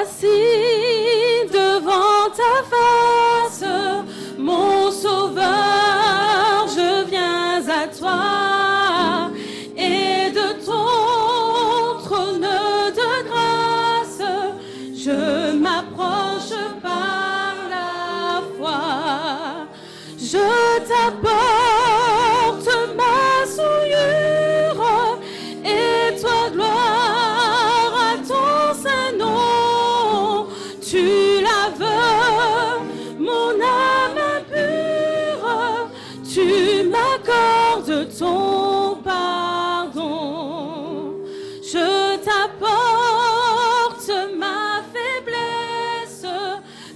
assis devant ta face, mon sauveur, je viens à toi, et de ton trône de grâce, je m'approche par la foi. Je t'apporte ma souillure, et toi, gloire à ton saint nom. Tu laves mon âme impure, tu m'accordes ton pardon. Je t'apporte ma faiblesse,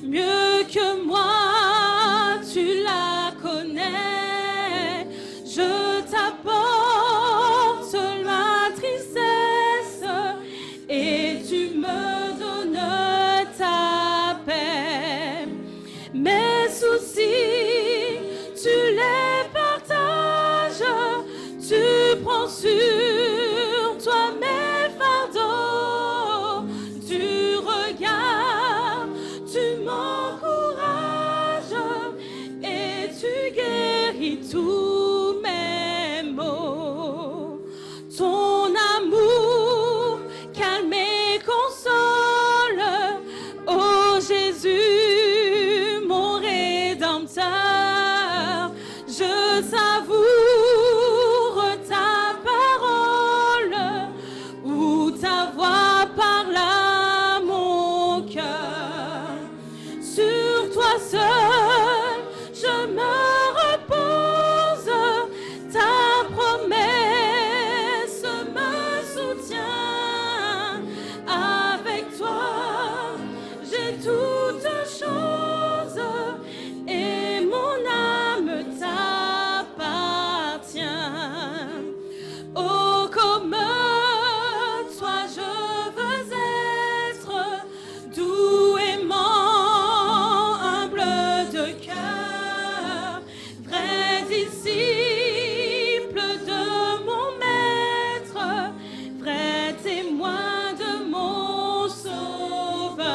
mieux que moi, tu la connais. Je t'apporte ma tristesse, et tu me donnes ta paix. Mes soucis, tu les partages, tu prends sur toi mes fardeaux. Du regard, tu m'encourages, et tu guéris tous mes maux. Ton amour calme et console, ô Jésus, mon Rédempteur. Je savoure ta parole, où ta voix parle à mon cœur. Sur toi seul, je me repose, ta promesse me soutient. Avec toi, j'ai toutes choses, et mon âme t'appartient. Oh, comme toi je veux être, doux, aimant, humble de cœur, vrai disciple de mon maître, vrai témoin de mon sauveur.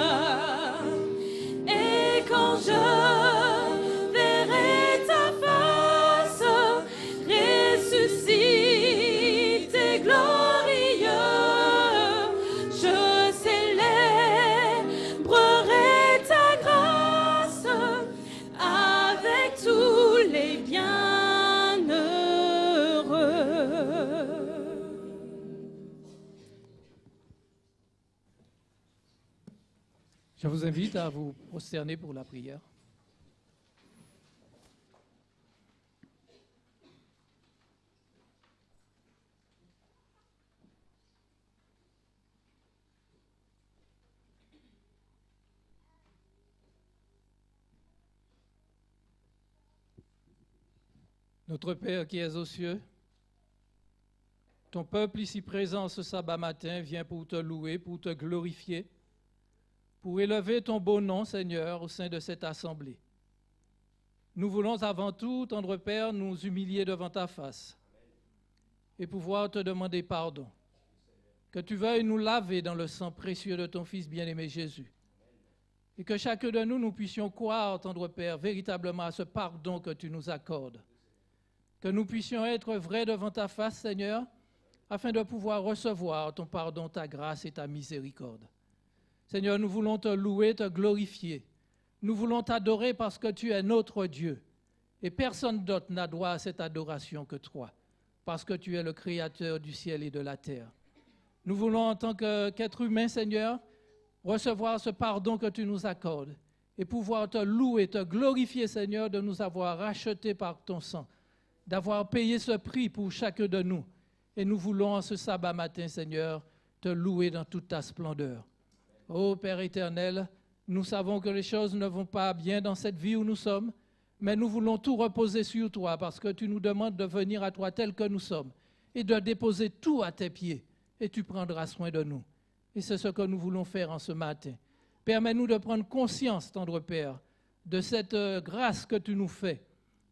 Et quand je verrai ta face ressuscité glorieux, je célébrerai ta grâce avec tous les bienheureux. Je vous invite à vous prosterner pour la prière. Notre Père qui es aux cieux, ton peuple ici présent ce sabbat matin vient pour te louer, pour te glorifier, pour élever ton beau nom, Seigneur, au sein de cette assemblée. Nous voulons avant tout, tendre Père, nous humilier devant ta face et pouvoir te demander pardon. Que tu veuilles nous laver dans le sang précieux de ton Fils bien-aimé Jésus. Et que chacun de nous, nous puissions croire, tendre Père, véritablement à ce pardon que tu nous accordes. Que nous puissions être vrais devant ta face, Seigneur, afin de pouvoir recevoir ton pardon, ta grâce et ta miséricorde. Seigneur, nous voulons te louer, te glorifier. Nous voulons t'adorer parce que tu es notre Dieu. Et personne d'autre n'a droit à cette adoration que toi, parce que tu es le Créateur du ciel et de la terre. Nous voulons, en tant qu'être humain, Seigneur, recevoir ce pardon que tu nous accordes et pouvoir te louer, te glorifier, Seigneur, de nous avoir rachetés par ton sang, d'avoir payé ce prix pour chacun de nous. Et nous voulons, en ce sabbat matin, Seigneur, te louer dans toute ta splendeur. Ô Père éternel, nous savons que les choses ne vont pas bien dans cette vie où nous sommes, mais nous voulons tout reposer sur toi parce que tu nous demandes de venir à toi tel que nous sommes et de déposer tout à tes pieds et tu prendras soin de nous. Et c'est ce que nous voulons faire en ce matin. Permets-nous de prendre conscience, tendre Père, de cette grâce que tu nous fais,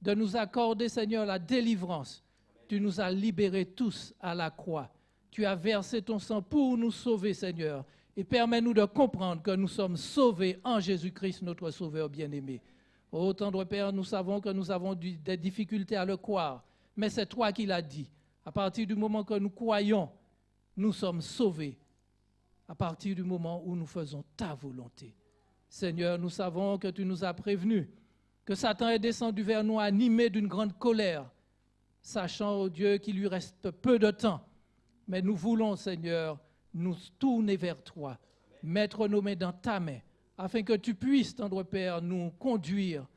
de nous accorder, Seigneur, la délivrance. Tu nous as libérés tous à la croix. Tu as versé ton sang pour nous sauver, Seigneur. et permets-nous de comprendre que nous sommes sauvés en Jésus-Christ, notre Sauveur bien-aimé. Ô tendre Père, nous savons que nous avons des difficultés à le croire, mais c'est toi qui l'as dit. À partir du moment que nous croyons, nous sommes sauvés. À partir du moment où nous faisons ta volonté. Seigneur, nous savons que tu nous as prévenus, que Satan est descendu vers nous animé d'une grande colère, sachant, ô Dieu, qu'il lui reste peu de temps. Mais nous voulons, Seigneur, nous tourner vers toi, mettre nos mains dans ta main, afin que tu puisses, tendre Père, nous conduire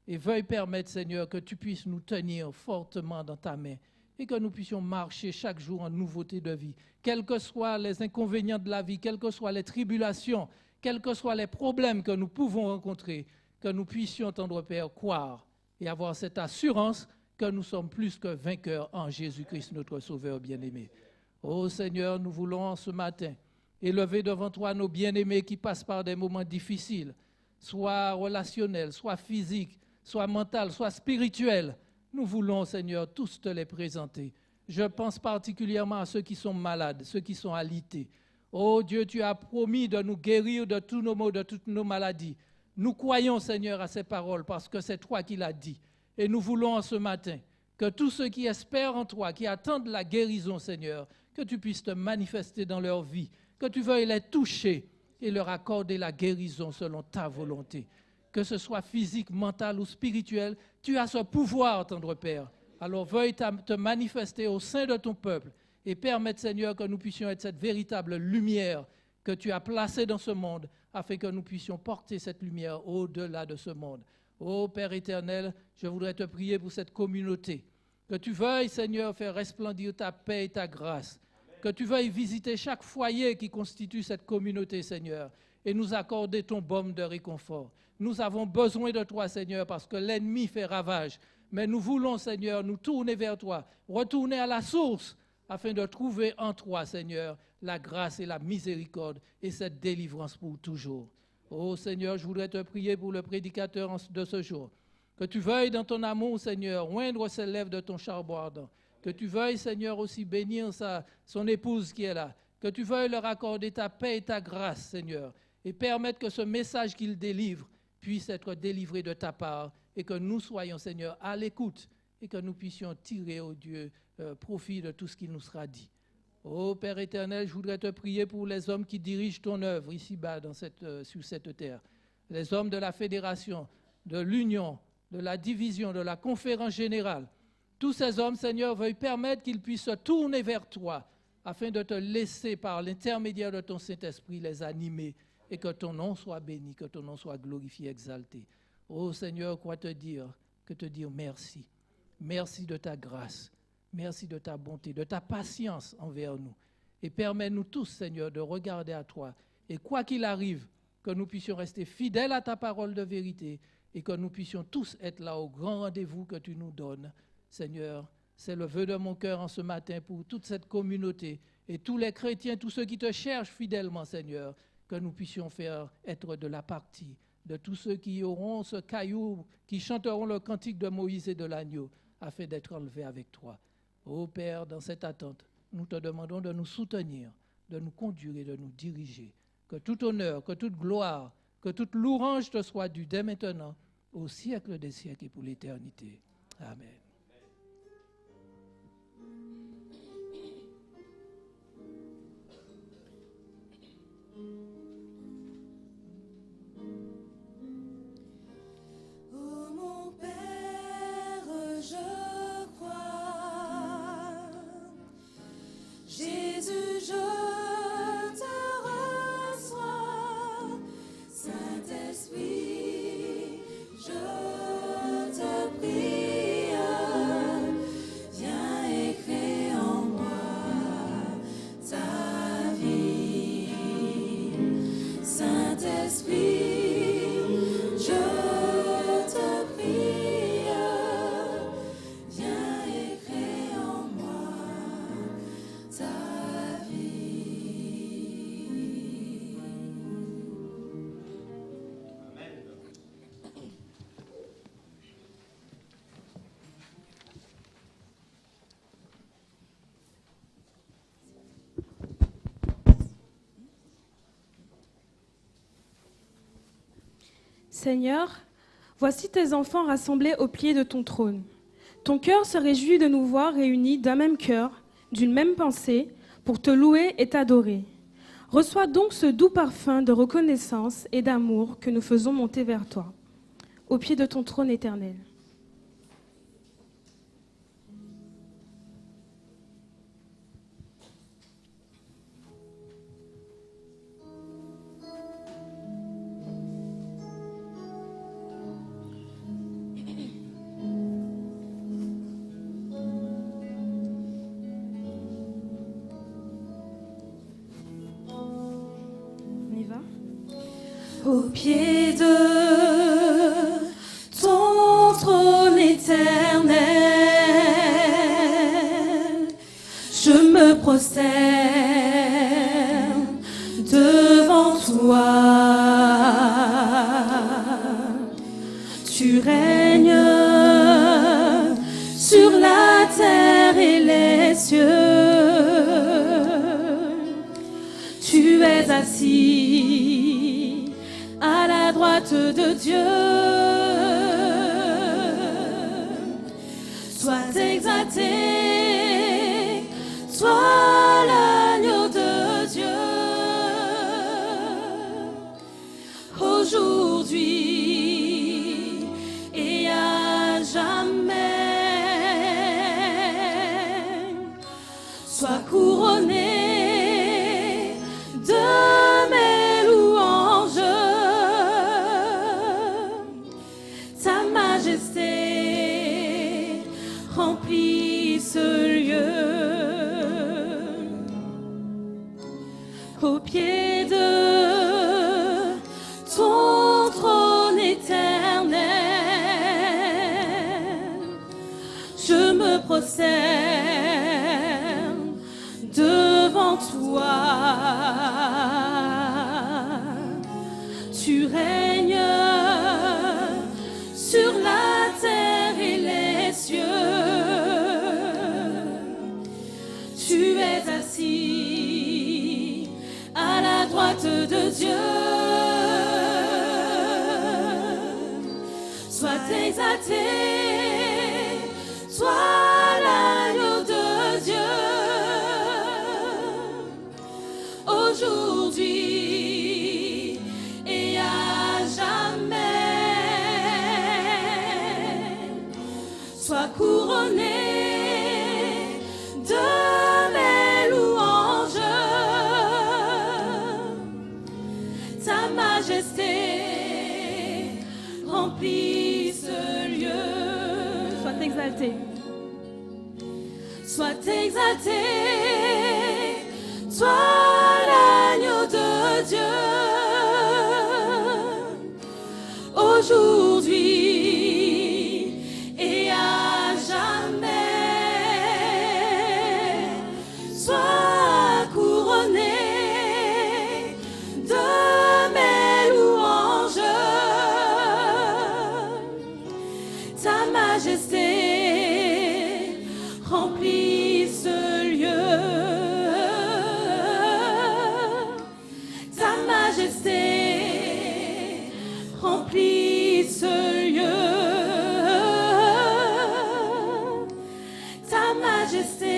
et veuille permettre, Seigneur, que tu puisses nous tenir fortement dans ta main et que nous puissions marcher chaque jour en nouveauté de vie. Quels que soient les inconvénients de la vie, quelles que soient les tribulations, quels que soient les problèmes que nous pouvons rencontrer, que nous puissions, tendre Père, croire et avoir cette assurance que nous sommes plus que vainqueurs en Jésus-Christ, notre Sauveur bien-aimé. Ô Seigneur, nous voulons ce matin élever devant toi nos bien-aimés qui passent par des moments difficiles, soit relationnels, soit physiques, soit mentaux, soit spirituels. Nous voulons, Seigneur, tous te les présenter. Je pense particulièrement à ceux qui sont malades, ceux qui sont alités. Oh Dieu, tu as promis de nous guérir de tous nos maux, de toutes nos maladies. Nous croyons, Seigneur, à ces paroles parce que c'est toi qui l'as dit. Et nous voulons ce matin que tous ceux qui espèrent en toi, qui attendent la guérison, Seigneur, que tu puisses te manifester dans leur vie, que tu veuilles les toucher et leur accorder la guérison selon ta volonté. Que ce soit physique, mental ou spirituel, tu as ce pouvoir, tendre Père. Alors veuille te manifester au sein de ton peuple et permettre, Seigneur, que nous puissions être cette véritable lumière que tu as placée dans ce monde, afin que nous puissions porter cette lumière au-delà de ce monde. Ô Père éternel, je voudrais te prier pour cette communauté. Que tu veuilles, Seigneur, faire resplendir ta paix et ta grâce. Que tu veuilles visiter chaque foyer qui constitue cette communauté, Seigneur, et nous accorder ton baume de réconfort. Nous avons besoin de toi, Seigneur, parce que l'ennemi fait ravage. Mais nous voulons, Seigneur, nous tourner vers toi, retourner à la source, afin de trouver en toi, Seigneur, la grâce et la miséricorde et cette délivrance pour toujours. Oh Seigneur, je voudrais te prier pour le prédicateur de ce jour. Que tu veuilles dans ton amour, Seigneur, oindre ses lèvres de ton charbon ardent. Que tu veuilles, Seigneur, aussi bénir son épouse qui est là. Que tu veuilles leur accorder ta paix et ta grâce, Seigneur, et permettre que ce message qu'il délivre puisse être délivré de ta part et que nous soyons, Seigneur, à l'écoute et que nous puissions tirer, oh Dieu, profit de tout ce qui nous sera dit. Ô Père éternel, je voudrais te prier pour les hommes qui dirigent ton œuvre ici-bas sur cette terre. Les hommes de la fédération, de l'union, de la division, de la conférence générale. Tous ces hommes, Seigneur, veuillent permettre qu'ils puissent se tourner vers toi afin de te laisser, par l'intermédiaire de ton Saint-Esprit, les animer et que ton nom soit béni, que ton nom soit glorifié, exalté. Ô Seigneur, quoi te dire? Que te dire merci. Merci de ta grâce. Merci de ta bonté, de ta patience envers nous. Et permets-nous tous, Seigneur, de regarder à toi. Et quoi qu'il arrive, que nous puissions rester fidèles à ta parole de vérité et que nous puissions tous être là au grand rendez-vous que tu nous donnes. Seigneur, c'est le vœu de mon cœur en ce matin pour toute cette communauté et tous les chrétiens, tous ceux qui te cherchent fidèlement, Seigneur, que nous puissions faire être de la partie de tous ceux qui auront ce caillou, qui chanteront le cantique de Moïse et de l'agneau, afin d'être enlevés avec toi. Ô Père, dans cette attente, nous te demandons de nous soutenir, de nous conduire et de nous diriger. Que tout honneur, que toute gloire, que toute louange te soit due dès maintenant, au siècle des siècles et pour l'éternité. Amen. Oh mon Père, je crois. Jésus, je te reçois. Saint-Esprit, je te prie. Viens écrire en moi ta vie. Seigneur, voici tes enfants rassemblés au pied de ton trône. Ton cœur se réjouit de nous voir réunis d'un même cœur, d'une même pensée, pour te louer et t'adorer. Reçois donc ce doux parfum de reconnaissance et d'amour que nous faisons monter vers toi, au pied de ton trône éternel. Au pied de ton trône éternel, je me prosterne devant toi. Tu règnes sur la terre et les cieux. Tu es assis à la droite de Dieu. Sois exalté, sois l'agneau de Dieu. Aujourd'hui et à jamais, sois couronné de mes louanges. Ta majesté remplit ce lieu. Au pied de ton trône éternel, je me prosterne devant toi. Tu règnes sur la terre et les cieux. Tu es assis à la droite de Dieu. Sois exalté, sois l'agneau de Dieu. Aujourd'hui et à jamais, sois couronné de mes louanges. Ta majesté remplit ce lieu. Sois exalté. Sois exalté, sois l'agneau de Dieu. Aujourd'hui et à jamais, sois couronné de mes louanges. Ta majesté remplit ce lieu. Ta majesté remplit ce lieu. Ta majesté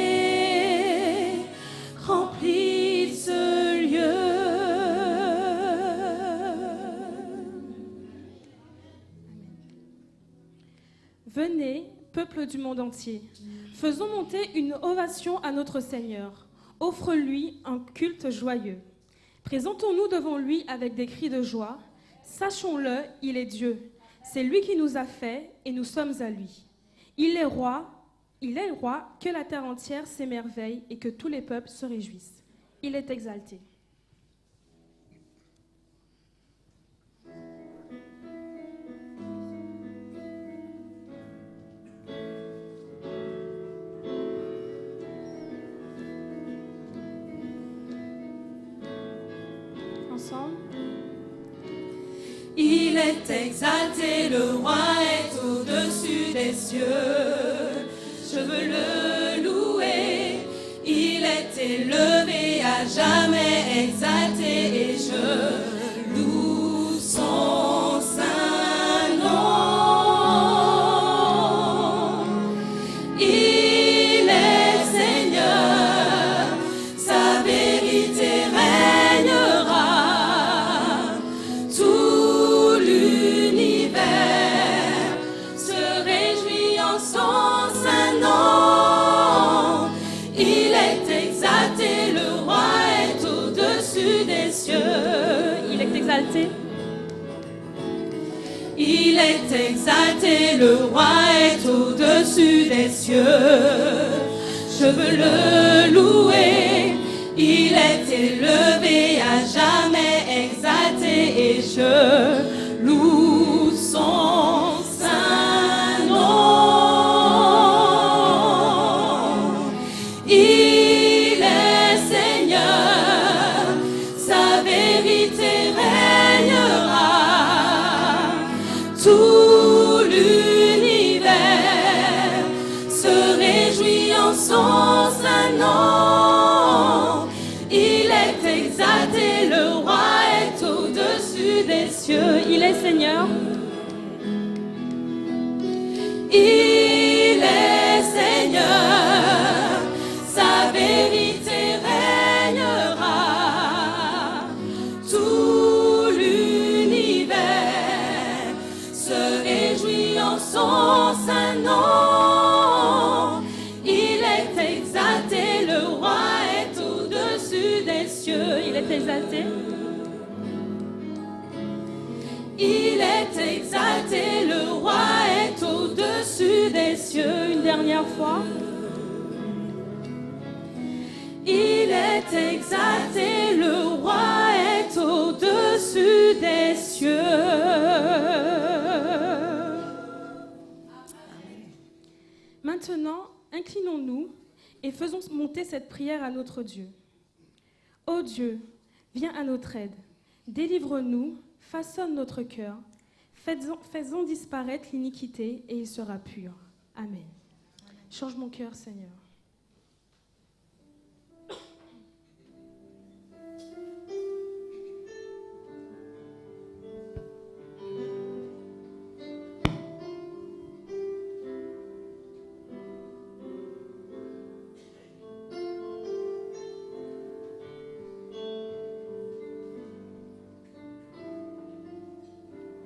remplit ce lieu. Venez, peuple du monde entier, faisons monter une ovation à notre Seigneur. Offre-lui un culte joyeux. Présentons-nous devant lui avec des cris de joie. Sachons-le, il est Dieu. C'est lui qui nous a fait et nous sommes à lui. Il est roi, que la terre entière s'émerveille et que tous les peuples se réjouissent. Il est exalté. Ensemble. Il est exalté, le roi est au-dessus des cieux. Je veux le louer. Il est élevé, à jamais exalté, et je loue son Saint-Nom. Il est exalté, le roi est au-dessus des cieux. Je veux le louer, il est élevé, à jamais exalté, et je loue son saint nom. Il est Seigneur, sa vérité régnera. Tout l'univers se réjouit en son saint nom. Il est exalté, le roi est au-dessus des cieux. Il est Seigneur. Il est Seigneur, sa vérité régnera. Tout l'univers se réjouit en son saint nom. Il est exalté, le roi est au-dessus des cieux. Il est exalté. Il est exalté, le roi est au-dessus des cieux. Une dernière fois. Il est exalté, le roi est au-dessus des cieux. Maintenant, inclinons-nous et faisons monter cette prière à notre Dieu. Ô Dieu, viens à notre aide. Délivre-nous, façonne notre cœur. Faisons disparaître l'iniquité et il sera pur. Amen. Change mon cœur, Seigneur.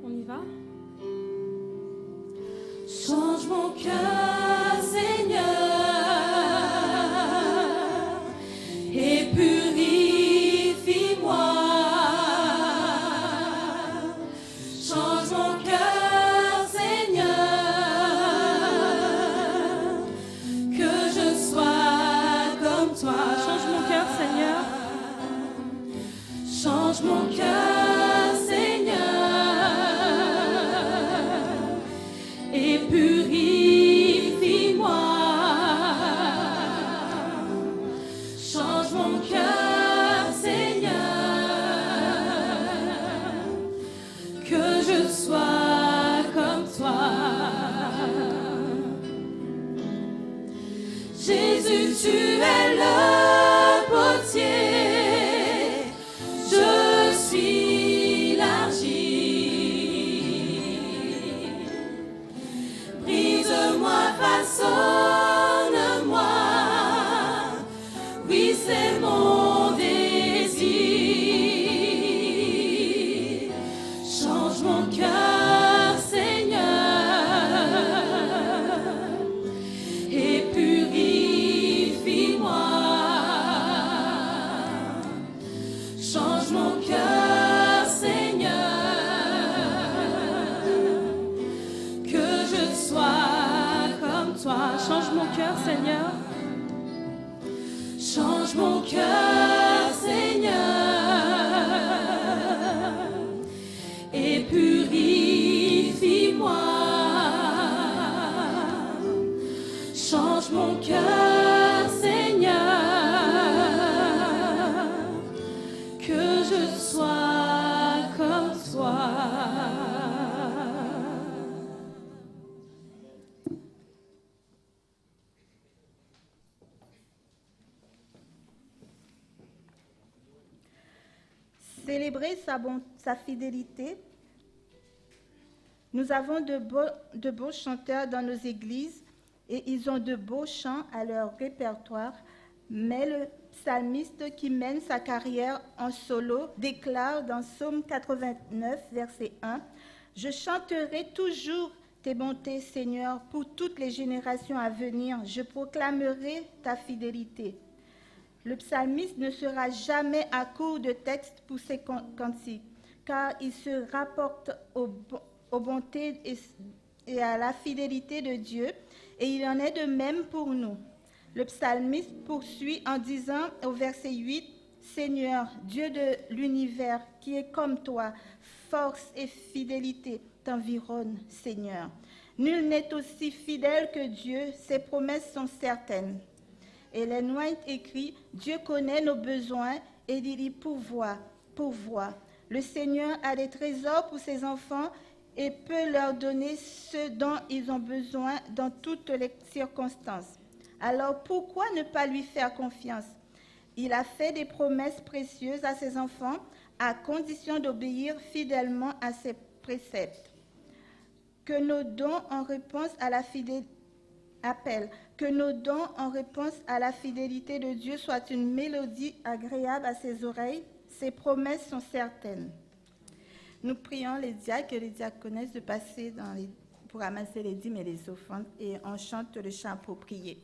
On y va? Change mon cœur, Seigneur, et purifie-moi. Change mon cœur, Seigneur, que je sois comme toi. Change mon cœur, Seigneur. Change mon cœur, Seigneur, et purifie-moi. Change mon cœur, Seigneur, que je sois comme toi. Jésus, tu es le potier, je suis l'argile. Brise-moi, façonne-moi, oui c'est mon désir. Change mon cœur, Seigneur, et purifie-moi. Change mon cœur, Seigneur, que je sois comme toi. Change mon cœur, Seigneur. Change mon cœur, Seigneur, et purifie-moi. Change mon cœur, Seigneur, que je sois comme toi. Célébrer sa fidélité. Nous avons de beaux chanteurs dans nos églises et ils ont de beaux chants à leur répertoire, mais le psalmiste qui mène sa carrière en solo déclare dans Psaume 89, verset 1, « Je chanterai toujours tes bontés, Seigneur, pour toutes les générations à venir. Je proclamerai ta fidélité. » Le psalmiste ne sera jamais à court de texte pour ses cantiques, car il se rapporte aux bontés et à la fidélité de Dieu, et il en est de même pour nous. Le psalmiste poursuit en disant au verset 8, « Seigneur, Dieu de l'univers, qui est comme toi, force et fidélité t'environnent, Seigneur. Nul n'est aussi fidèle que Dieu, ses promesses sont certaines. » Ellen White écrit, « Dieu connaît nos besoins et il y pourvoit. Le Seigneur a des trésors pour ses enfants et peut leur donner ce dont ils ont besoin dans toutes les circonstances. Alors pourquoi ne pas lui faire confiance? Il a fait des promesses précieuses à ses enfants à condition d'obéir fidèlement à ses préceptes. Que nos dons en réponse à la fidélité de Dieu soient une mélodie agréable à ses oreilles. Ses promesses sont certaines. » Nous prions les diacres et les diaconesses de passer pour ramasser les dîmes et les offrandes et on chante le chant approprié.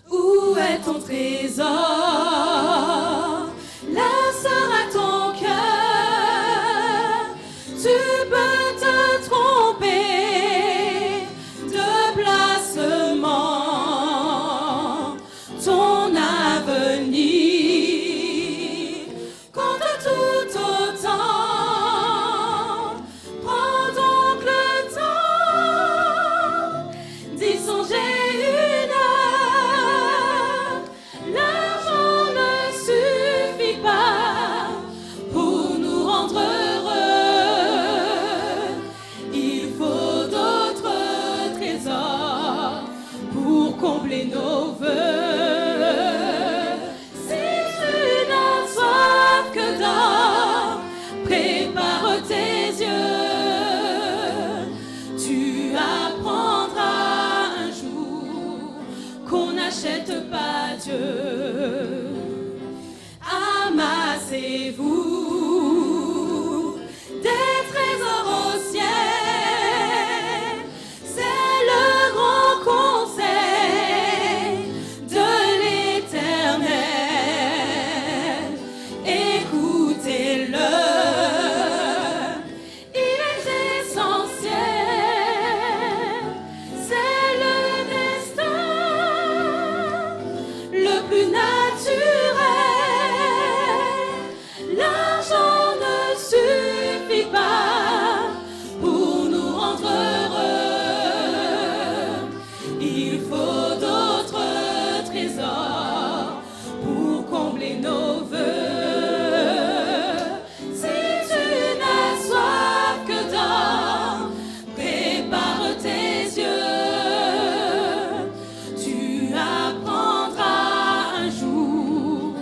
Où est ton trésor? Là sera ton cœur. Tu peux te tromper de placement. Ton avenir compte tout autant. Prends donc le temps d'y songer une heure. L'argent ne suffit pas pour nous rendre heureux. Il faut d'autres trésors pour combler nos vœux. Si tu n'as soif que d'or, prépare tes yeux. Tu apprendras un jour qu'on n'achète pas Dieu. Amassez-vous des trésors au ciel. C'est le grand conseil de l'Éternel. Écoutez-le, il est essentiel. C'est le destin le plus naturel. L'argent ne suffit pas pour nous rendre heureux. Il faut d'autres trésors pour combler nos vœux. Si tu n'as soif que d'or, prépare tes yeux. Tu apprendras un jour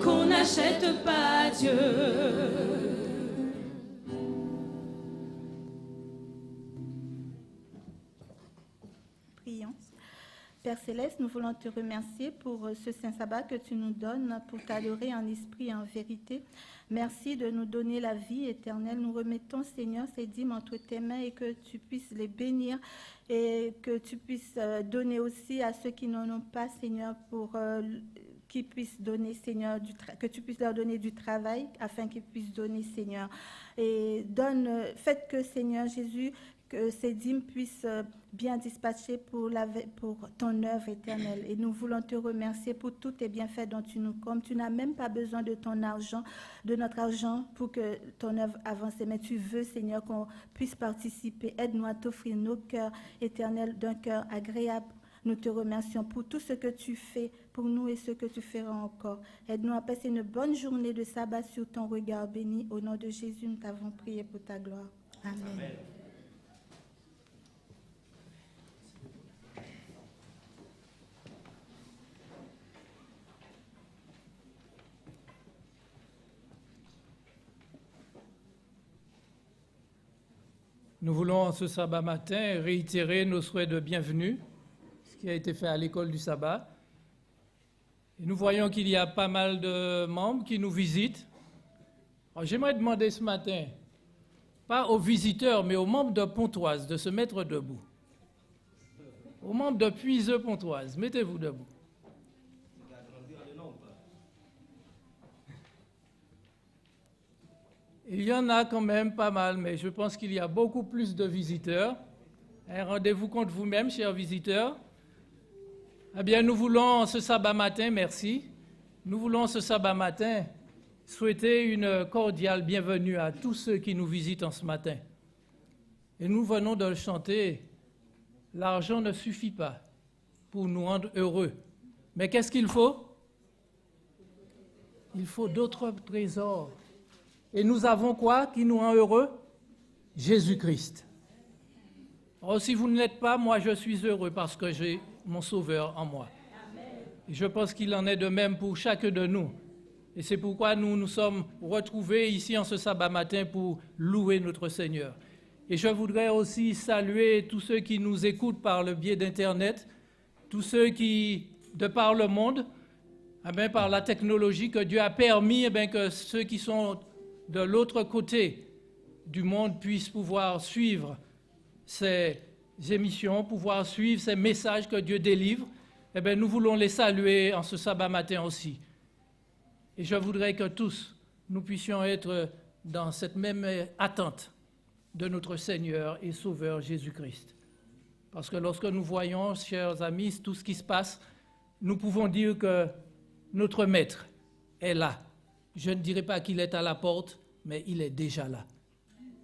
qu'on n'achète pas Dieu. Prions. Père Céleste, nous voulons te remercier pour ce saint sabbat que tu nous donnes pour t'adorer en esprit et en vérité. Merci de nous donner la vie éternelle. Nous remettons, Seigneur, ces dîmes entre tes mains et que tu puisses les bénir et que tu puisses donner aussi à ceux qui n'en ont pas, Seigneur, pour qu'ils puissent donner, Seigneur, que tu puisses leur donner du travail afin qu'ils puissent donner, Seigneur. Et faites que, Seigneur Jésus, que ces dîmes puissent bien dispatcher pour ton œuvre éternelle. Et nous voulons te remercier pour tous tes bienfaits dont tu nous combles. Tu n'as même pas besoin de ton argent, de notre argent pour que ton œuvre avance. Mais tu veux, Seigneur, qu'on puisse participer. Aide-nous à t'offrir nos cœurs éternels d'un cœur agréable. Nous te remercions pour tout ce que tu fais pour nous et ce que tu feras encore. Aide-nous à passer une bonne journée de sabbat sur ton regard béni. Au nom de Jésus, nous t'avons prié pour ta gloire. Amen. Amen. Nous voulons ce sabbat matin réitérer nos souhaits de bienvenue, ce qui a été fait à l'école du sabbat. Et nous voyons qu'il y a pas mal de membres qui nous visitent. Alors, j'aimerais demander ce matin, pas aux visiteurs, mais aux membres de Pontoise de se mettre debout. Aux membres de Puiseux Pontoise, mettez-vous debout. Il y en a quand même pas mal, mais je pense qu'il y a beaucoup plus de visiteurs. Rendez-vous compte vous-même, chers visiteurs. Eh bien, nous voulons ce sabbat matin, merci, nous voulons ce sabbat matin souhaiter une cordiale bienvenue à tous ceux qui nous visitent en ce matin. Et nous venons de le chanter, l'argent ne suffit pas pour nous rendre heureux. Mais qu'est-ce qu'il faut? Il faut d'autres trésors. Et nous avons quoi qui nous rend heureux? Jésus-Christ. Oh, si vous ne l'êtes pas, moi je suis heureux parce que j'ai mon Sauveur en moi. Et je pense qu'il en est de même pour chacun de nous. Et c'est pourquoi nous nous sommes retrouvés ici en ce sabbat matin pour louer notre Seigneur. Et je voudrais aussi saluer tous ceux qui nous écoutent par le biais d'Internet, tous ceux qui, de par le monde, par la technologie, que Dieu a permis que ceux qui sont de l'autre côté du monde puissent pouvoir suivre ces émissions, pouvoir suivre ces messages que Dieu délivre. Nous voulons les saluer en ce sabbat matin aussi. Et je voudrais que tous, nous puissions être dans cette même attente de notre Seigneur et Sauveur Jésus-Christ. Parce que lorsque nous voyons, chers amis, tout ce qui se passe, nous pouvons dire que notre Maître est là. Je ne dirais pas qu'il est à la porte, mais il est déjà là.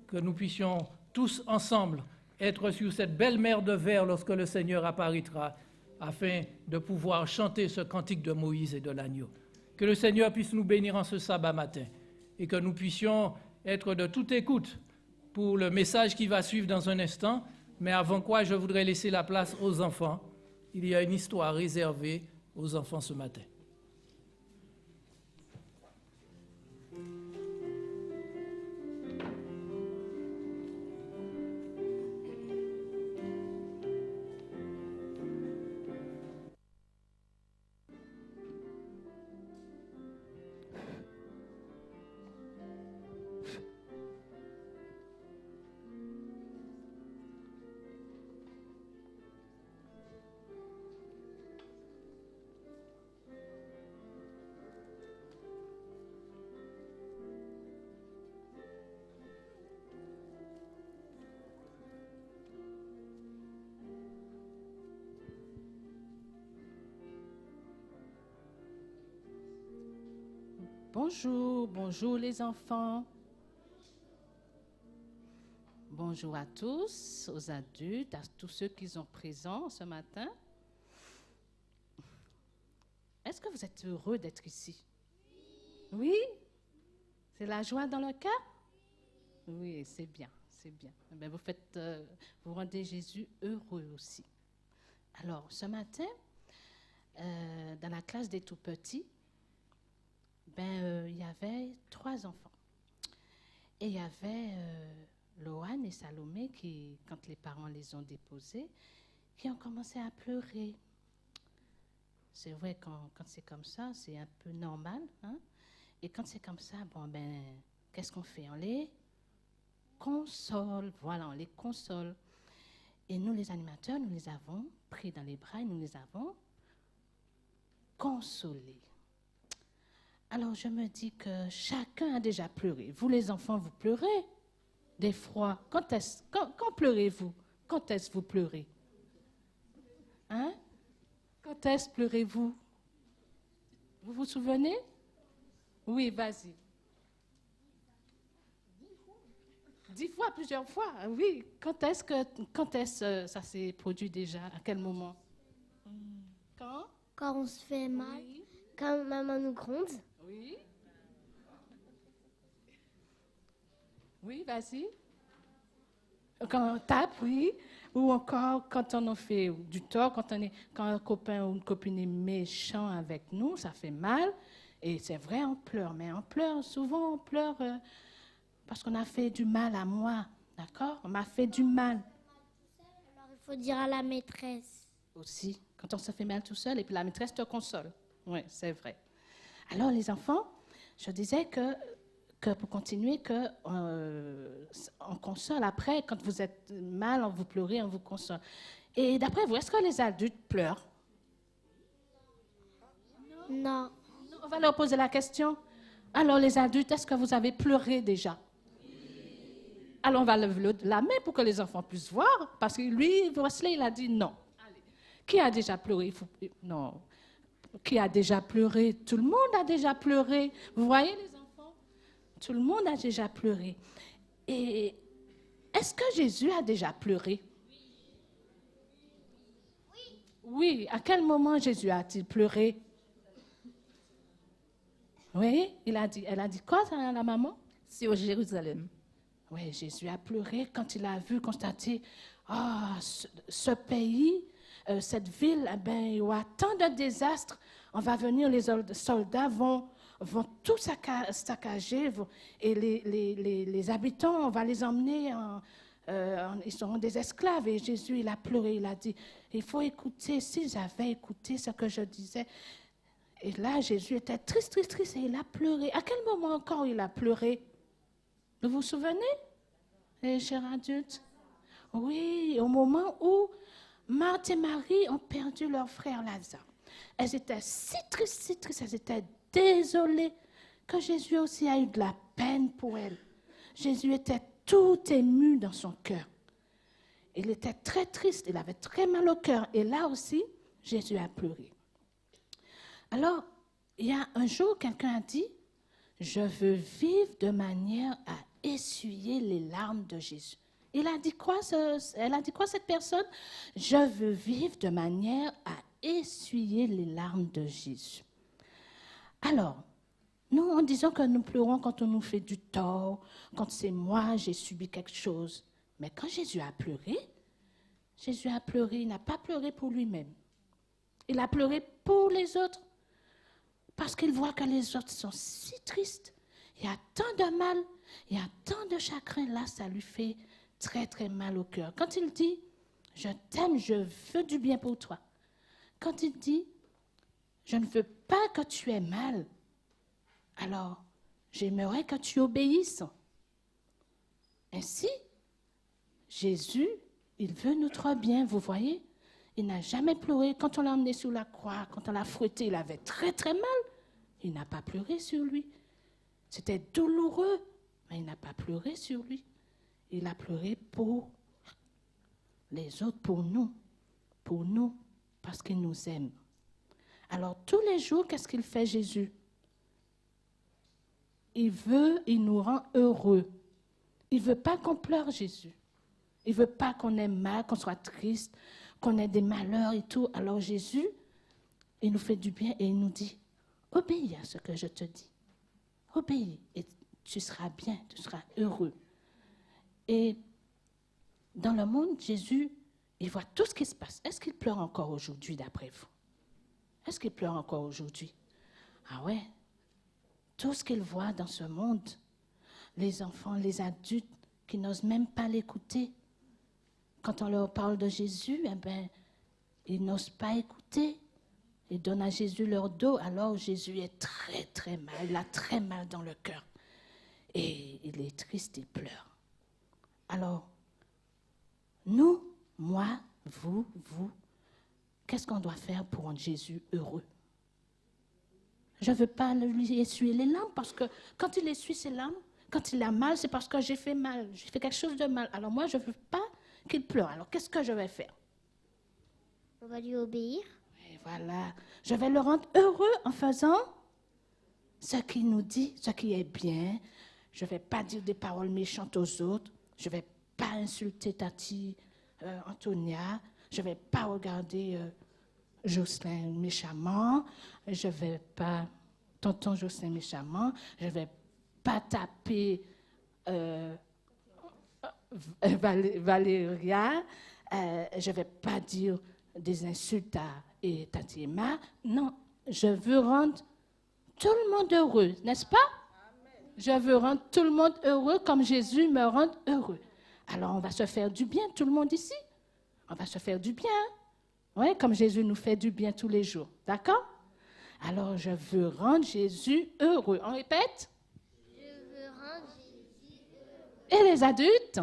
Que nous puissions tous ensemble être sur cette belle mer de verre lorsque le Seigneur apparaîtra, afin de pouvoir chanter ce cantique de Moïse et de l'agneau. Que le Seigneur puisse nous bénir en ce sabbat matin et que nous puissions être de toute écoute pour le message qui va suivre dans un instant, mais avant quoi je voudrais laisser la place aux enfants. Il y a une histoire réservée aux enfants ce matin. Bonjour, bonjour les enfants. Bonjour à tous, aux adultes, à tous ceux qui sont présents ce matin. Est-ce que vous êtes heureux d'être ici? Oui? C'est la joie dans le cœur? Oui, c'est bien, c'est bien. Mais vous rendez Jésus heureux aussi. Alors, ce matin, dans la classe des tout-petits, il y avait 3 enfants. Et il y avait Loane et Salomé qui, quand les parents les ont déposés, qui ont commencé à pleurer. C'est vrai, quand c'est comme ça, c'est un peu normal. Hein? Et quand c'est comme ça, qu'est-ce qu'on fait? On les console. Voilà, on les console. Et nous, les animateurs, nous les avons pris dans les bras et nous les avons consolés. Alors, je me dis que chacun a déjà pleuré. Vous, les enfants, vous pleurez des fois. Quand pleurez-vous? Quand est-ce que vous pleurez? Hein? Quand est-ce que pleurez-vous? Vous vous souvenez? Oui, vas-y. 10 fois, plusieurs fois, oui. Quand est-ce que ça s'est produit déjà? À quel moment? Quand on se fait mal, oui. Quand maman nous gronde. Oui. Oui, vas-y. Quand on tape, oui. Ou encore quand on en fait du tort, quand un copain ou une copine est méchant avec nous, ça fait mal. Et c'est vrai, on pleure. Mais souvent on pleure parce qu'on a fait du mal à moi. D'accord? On m'a fait du mal. Alors il faut dire à la maîtresse. Aussi, quand on se fait mal tout seul et puis la maîtresse te console. Oui, c'est vrai. Alors les enfants, je disais que pour continuer, on console. Après, quand vous êtes mal, vous pleurez, on vous console. Et d'après vous, est-ce que les adultes pleurent? Non. On va leur poser la question. Alors, les adultes, est-ce que vous avez pleuré déjà? Alors, on va lever la main pour que les enfants puissent voir. Parce que lui, Wesley, il a dit non. Allez. Qui a déjà pleuré? Non. Qui a déjà pleuré? Tout le monde a déjà pleuré. Vous voyez, les enfants? Tout le monde a déjà pleuré. Et est-ce que Jésus a déjà pleuré? Oui. À quel moment Jésus a-t-il pleuré? Oui, elle a dit quoi, la maman? C'est au Jérusalem. Oui, Jésus a pleuré quand il a vu, constaté, ce pays, cette ville, il y a tant de désastres. On va venir, les soldats vont tout saccager, et les habitants, on va les emmener, ils seront des esclaves. Et Jésus, il a pleuré, il a dit, il faut écouter, si j'avais écouté ce que je disais. Et là, Jésus était triste, et il a pleuré. À quel moment encore il a pleuré? Vous vous souvenez, les chers adultes? Oui, au moment où Marthe et Marie ont perdu leur frère Lazare. Elles étaient si tristes, elles étaient désolées que Jésus aussi a eu de la peine pour elles. Jésus était tout ému dans son cœur. Il était très triste, il avait très mal au cœur. Et là aussi, Jésus a pleuré. Alors, il y a un jour, quelqu'un a dit, je veux vivre de manière à essuyer les larmes de Jésus. Elle a dit quoi, cette personne? Je veux vivre de manière à essuyer les larmes de Jésus. Alors, nous, en disant que nous pleurons quand on nous fait du tort, quand c'est moi, j'ai subi quelque chose. Mais quand Jésus a pleuré, il n'a pas pleuré pour lui-même. Il a pleuré pour les autres. Parce qu'il voit que les autres sont si tristes. Il y a tant de mal, il y a tant de chagrin. Là, ça lui fait très, très mal au cœur. Quand il dit, je t'aime, je veux du bien pour toi. Quand il dit, je ne veux pas que tu aies mal, alors j'aimerais que tu obéisses. Ainsi, Jésus, il veut notre bien, vous voyez? Il n'a jamais pleuré. Quand on l'a emmené sur la croix, quand on l'a fouetté, il avait très, très mal. Il n'a pas pleuré sur lui. C'était douloureux, mais il n'a pas pleuré sur lui. Il a pleuré pour les autres, pour nous, parce qu'il nous aime. Alors, tous les jours, qu'est-ce qu'il fait, Jésus? Il nous rend heureux. Il ne veut pas qu'on pleure, Jésus. Il ne veut pas qu'on ait mal, qu'on soit triste, qu'on ait des malheurs et tout. Alors Jésus, il nous fait du bien et il nous dit, obéis à ce que je te dis. Obéis et tu seras bien, tu seras heureux. Et dans le monde, Jésus, il voit tout ce qui se passe. Est-ce qu'il pleure encore aujourd'hui, d'après vous? Est-ce qu'il pleure encore aujourd'hui? Ah ouais, tout ce qu'il voit dans ce monde, les enfants, les adultes qui n'osent même pas l'écouter. Quand on leur parle de Jésus, ils n'osent pas écouter. Ils donnent à Jésus leur dos. Alors Jésus est très, très mal. Il a très mal dans le cœur. Et il est triste, il pleure. Alors, nous, moi, vous, qu'est-ce qu'on doit faire pour rendre Jésus heureux? Je ne veux pas lui essuyer les larmes parce que quand il essuie ses larmes, quand il a mal, c'est parce que j'ai fait mal. J'ai fait quelque chose de mal. Alors moi, je ne veux pas qu'il pleure. Alors qu'est-ce que je vais faire? On va lui obéir. Et voilà. Je vais le rendre heureux en faisant ce qu'il nous dit, ce qui est bien. Je ne vais pas dire des paroles méchantes aux autres. Je ne vais pas insulter Tati Antonia. Je ne vais pas regarder Jocelyn méchamment. Je ne vais pas tonton Jocelyn méchamment. Je ne vais pas taper Valéria. Je ne vais pas dire des insultes à Tati Emma. Non, je veux rendre tout le monde heureux, n'est-ce pas? Amen. Je veux rendre tout le monde heureux comme Jésus me rend heureux. Alors, on va se faire du bien, tout le monde ici. On va se faire du bien. Oui, comme Jésus nous fait du bien tous les jours. D'accord? Alors, je veux rendre Jésus heureux. On répète? Je veux rendre Jésus heureux. Et les adultes?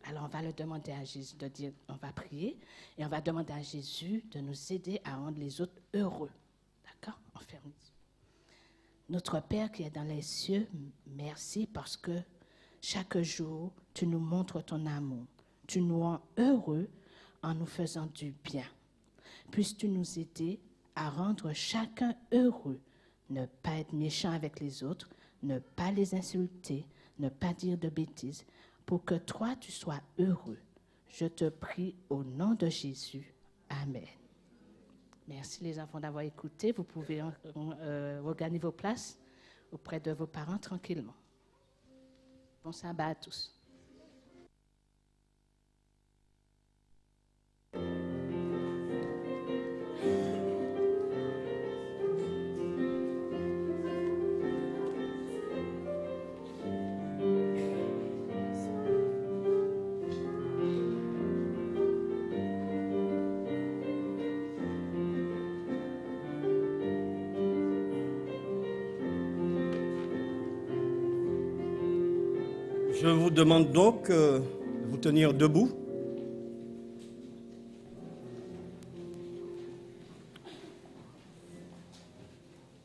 Alors, on va le demander à Jésus de dire, on va prier et on va demander à Jésus de nous aider à rendre les autres heureux. D'accord? On ferme les yeux. Notre Père qui est dans les cieux, merci parce que chaque jour, tu nous montres ton amour. Tu nous rends heureux en nous faisant du bien. Puisses-tu nous aider à rendre chacun heureux, ne pas être méchant avec les autres, ne pas les insulter, ne pas dire de bêtises, pour que toi, tu sois heureux. Je te prie au nom de Jésus. Amen. Merci les enfants d'avoir écouté. Vous pouvez regagner vos places auprès de vos parents tranquillement. Bon sabbat à tous. Je vous demande donc de vous tenir debout.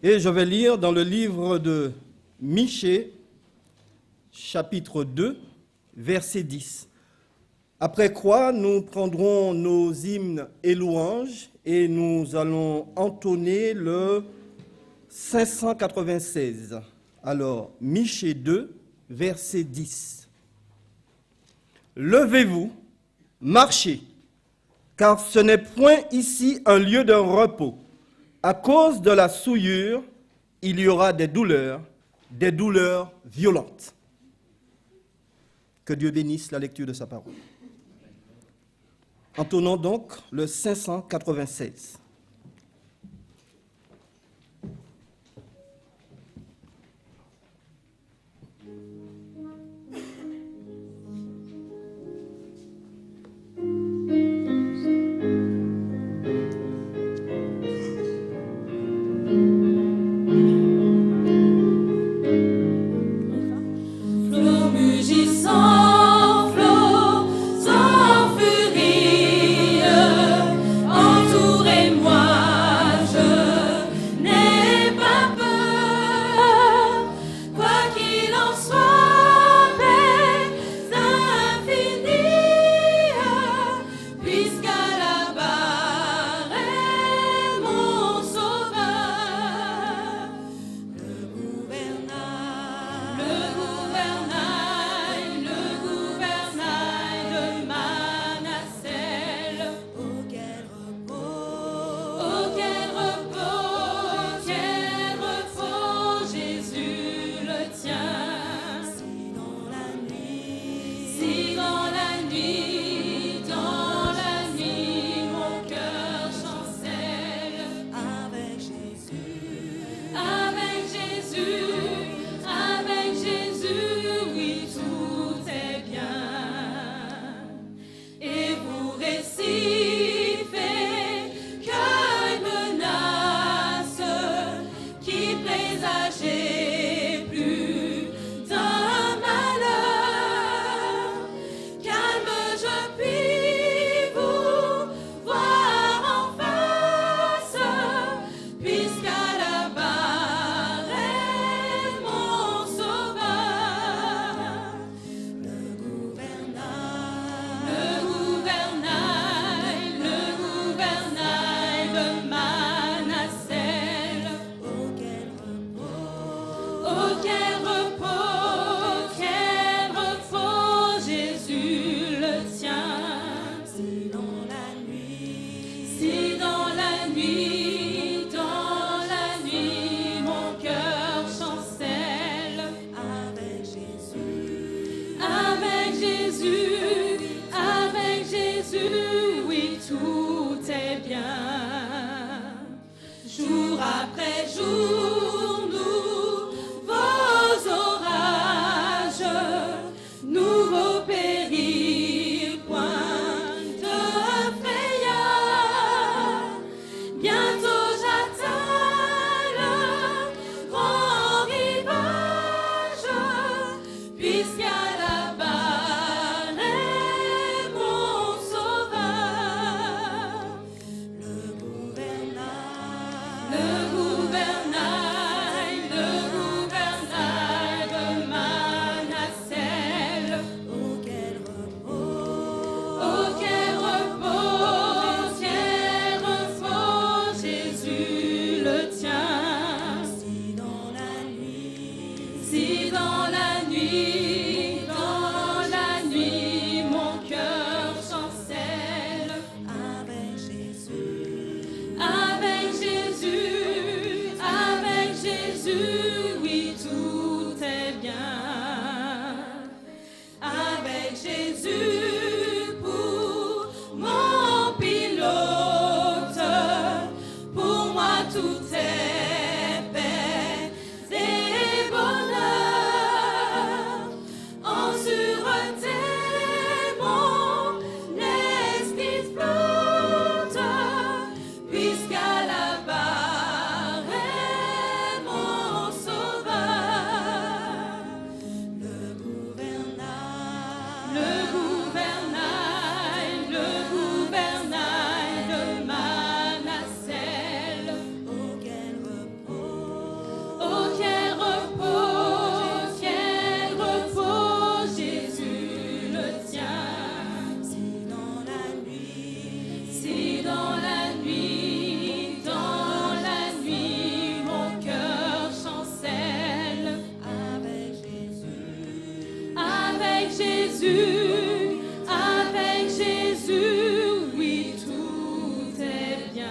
Et je vais lire dans le livre de Michée, chapitre 2, verset 10. Après quoi, nous prendrons nos hymnes et louanges et nous allons entonner le 596. Alors, Michée 2, verset 10. Levez-vous, marchez, car ce n'est point ici un lieu de repos. À cause de la souillure, il y aura des douleurs violentes. Que Dieu bénisse la lecture de sa parole. Entonnons donc le 596. avec Jésus, oui, tout est bien.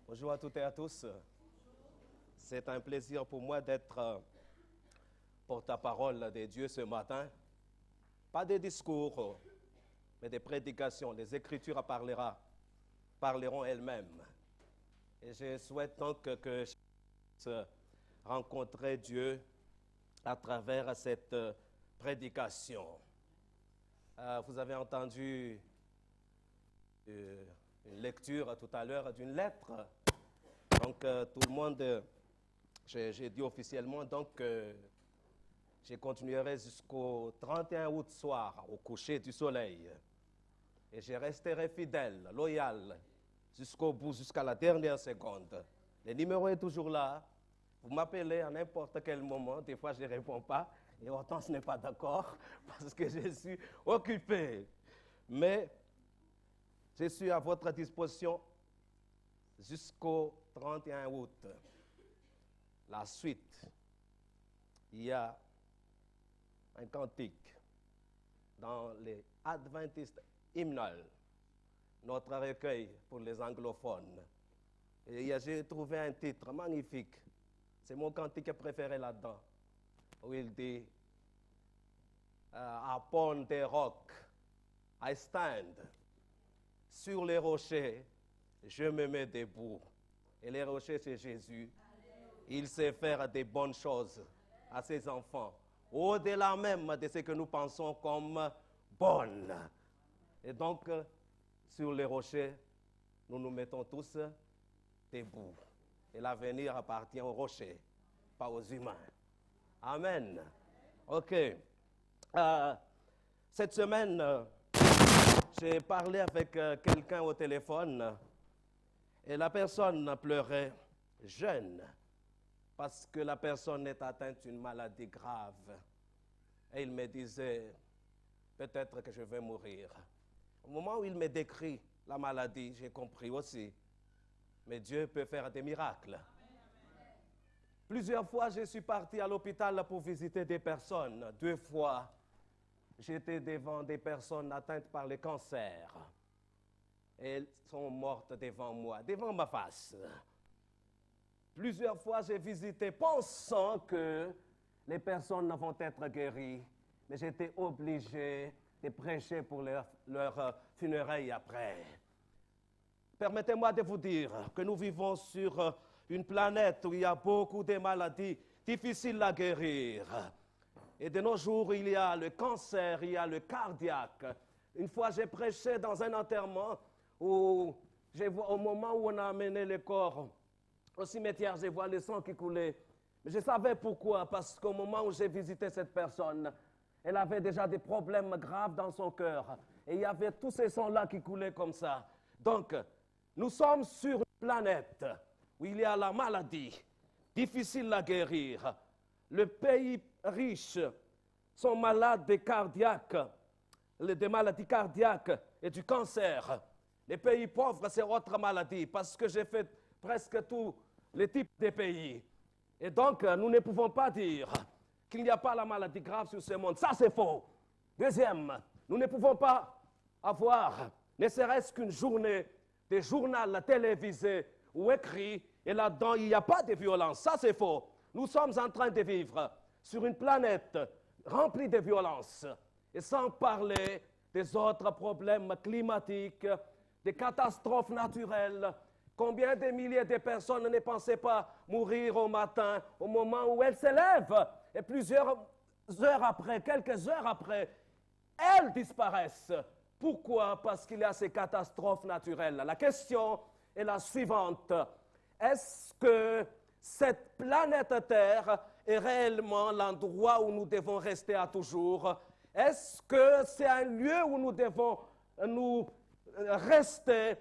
Bonjour à toutes et à tous. C'est un plaisir pour moi d'être porte-parole de Dieu ce matin. Pas des discours, mais des prédications. Les Écritures parleront elles-mêmes. Et je souhaite donc que je puisse rencontrer Dieu à travers cette prédication. Vous avez entendu une lecture tout à l'heure d'une lettre. Donc, tout le monde, j'ai dit officiellement donc je continuerai jusqu'au 31 août soir, au coucher du soleil. Et je resterai fidèle, loyal, jusqu'au bout, jusqu'à la dernière seconde. Le numéro est toujours là. Vous m'appelez à n'importe quel moment. Des fois, je ne réponds pas. Et Hortense n'est pas d'accord parce que je suis occupé. Mais je suis à votre disposition jusqu'au 31 août. La suite, il y a un cantique dans les Adventistes hymnales, notre recueil pour les anglophones. Et j'ai trouvé un titre magnifique. C'est mon cantique préféré là-dedans, où il dit Upon the rock, I stand. Sur les rochers, je me mets debout. Et les rochers, c'est Jésus. Il sait faire des bonnes choses à ses enfants, au-delà même de ce que nous pensons comme bonnes. Et donc, sur les rochers, nous nous mettons tous debout. Et l'avenir appartient aux rochers, pas aux humains. Amen. OK. Cette semaine, j'ai parlé avec quelqu'un au téléphone et la personne pleurait jeune parce que la personne est atteinte d'une maladie grave. Et il me disait, peut-être que je vais mourir. Au moment où il me décrit la maladie, j'ai compris aussi. Mais Dieu peut faire des miracles. Plusieurs fois, je suis parti à l'hôpital pour visiter des personnes. 2 fois, j'étais devant des personnes atteintes par le cancer. Elles sont mortes devant moi, devant ma face. Plusieurs fois, j'ai visité pensant que les personnes vont être guéries. Mais j'étais obligé de prêcher pour leur funérailles après. Permettez-moi de vous dire que nous vivons sur une planète où il y a beaucoup de maladies difficiles à guérir. Et de nos jours, il y a le cancer, il y a le cardiaque. Une fois, j'ai prêché dans un enterrement où, au moment où on a amené le corps au cimetière, je vois le sang qui coulait. Mais je savais pourquoi, parce qu'au moment où j'ai visité cette personne, elle avait déjà des problèmes graves dans son cœur. Et il y avait tous ces sangs-là qui coulaient comme ça. Donc, nous sommes sur une planète où il y a la maladie, difficile à guérir. Les pays riches sont malades des maladies cardiaques et du cancer. Les pays pauvres, c'est autre maladie, parce que j'ai fait presque tous les types de pays. Et donc, nous ne pouvons pas dire qu'il n'y a pas la maladie grave sur ce monde. Ça, c'est faux. Deuxième, nous ne pouvons pas avoir, ne serait-ce qu'une journée de journal télévisé ou écrit, et là-dedans, il n'y a pas de violence. Ça, c'est faux. Nous sommes en train de vivre sur une planète remplie de violence, et sans parler des autres problèmes climatiques, des catastrophes naturelles. Combien de milliers de personnes ne pensaient pas mourir au matin, au moment où elles se lèvent, et plusieurs heures après, quelques heures après, elles disparaissent. Pourquoi? Parce qu'il y a ces catastrophes naturelles. La question est la suivante. Est-ce que cette planète Terre est réellement l'endroit où nous devons rester à toujours? Est-ce que c'est un lieu où nous devons nous rester,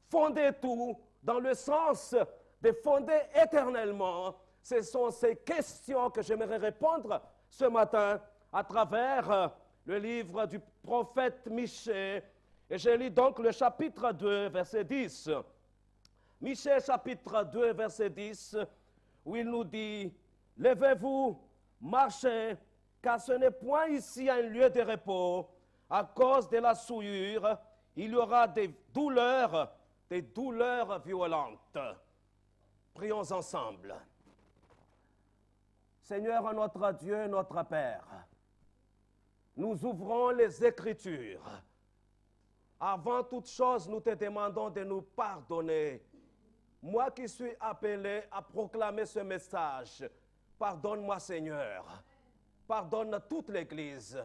fonder tout, dans le sens de fonder éternellement? Ce sont ces questions que j'aimerais répondre ce matin à travers le livre du prophète Michée. Et je lis donc le chapitre 2, verset 10. Michée, chapitre 2, verset 10, où il nous dit, « Levez-vous, marchez, car ce n'est point ici un lieu de repos. À cause de la souillure, il y aura des douleurs violentes. » Prions ensemble. Seigneur notre Dieu, notre Père, nous ouvrons les Écritures. Avant toute chose, nous te demandons de nous pardonner. Moi qui suis appelé à proclamer ce message, pardonne-moi Seigneur, pardonne toute l'Église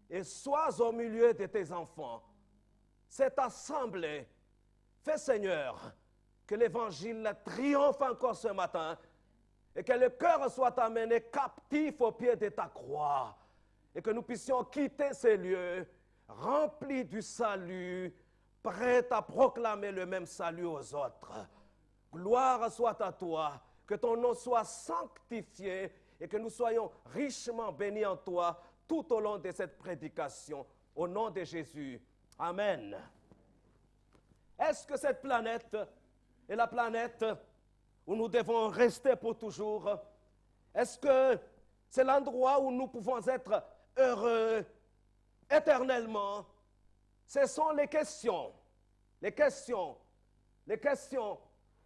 et sois au milieu de tes enfants. Cette assemblée, fais Seigneur que l'Évangile triomphe encore ce matin et que le cœur soit amené captif au pied de ta croix et que nous puissions quitter ces lieux remplis du salut, prêts à proclamer le même salut aux autres. Gloire soit à toi, que ton nom soit sanctifié et que nous soyons richement bénis en toi tout au long de cette prédication. Au nom de Jésus. Amen. Est-ce que cette planète est la planète où nous devons rester pour toujours? Est-ce que c'est l'endroit où nous pouvons être heureux éternellement? Ce sont les questions.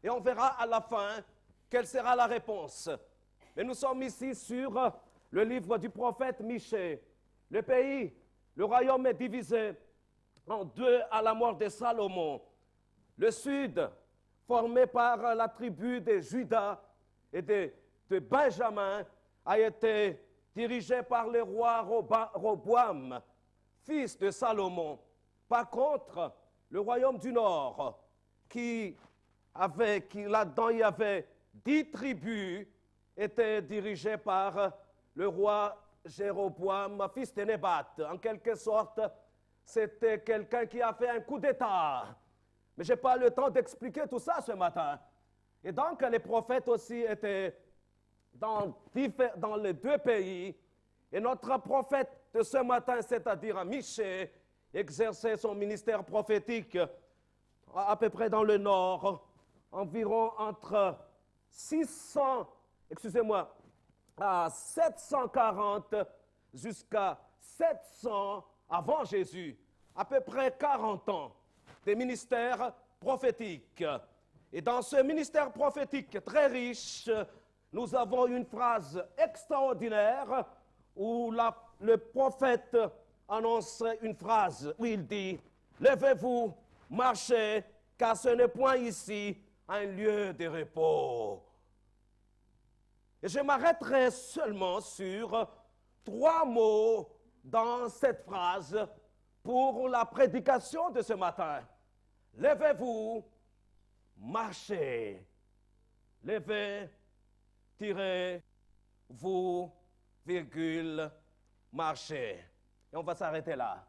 Et on verra à la fin quelle sera la réponse. Mais nous sommes ici sur le livre du prophète Michée. Le pays, le royaume est divisé en deux à la mort de Salomon. Le sud, formé par la tribu de Juda et de Benjamin, a été dirigé par le roi Roboam, fils de Salomon. Par contre, le royaume du nord, là-dedans il y avait 10 tribus, était dirigé par le roi Jéroboam, fils de Nébat. En quelque sorte, c'était quelqu'un qui a fait un coup d'État. Mais je n'ai pas le temps d'expliquer tout ça ce matin. Et donc, les prophètes aussi étaient dans les deux pays. Et notre prophète de ce matin, c'est-à-dire Michée, exerçait son ministère prophétique à peu près dans le nord, environ entre 740 jusqu'à 700 avant Jésus, à peu près 40 ans de ministère prophétique. Et dans ce ministère prophétique très riche, nous avons une phrase extraordinaire où le prophète annonce une phrase où il dit « Levez-vous, marchez, car ce n'est point ici un lieu de repos. » Et je m'arrêterai seulement sur 3 mots dans cette phrase pour la prédication de ce matin. Levez-vous, marchez. Levez, tirez, vous, virgule, marchez. Et on va s'arrêter là,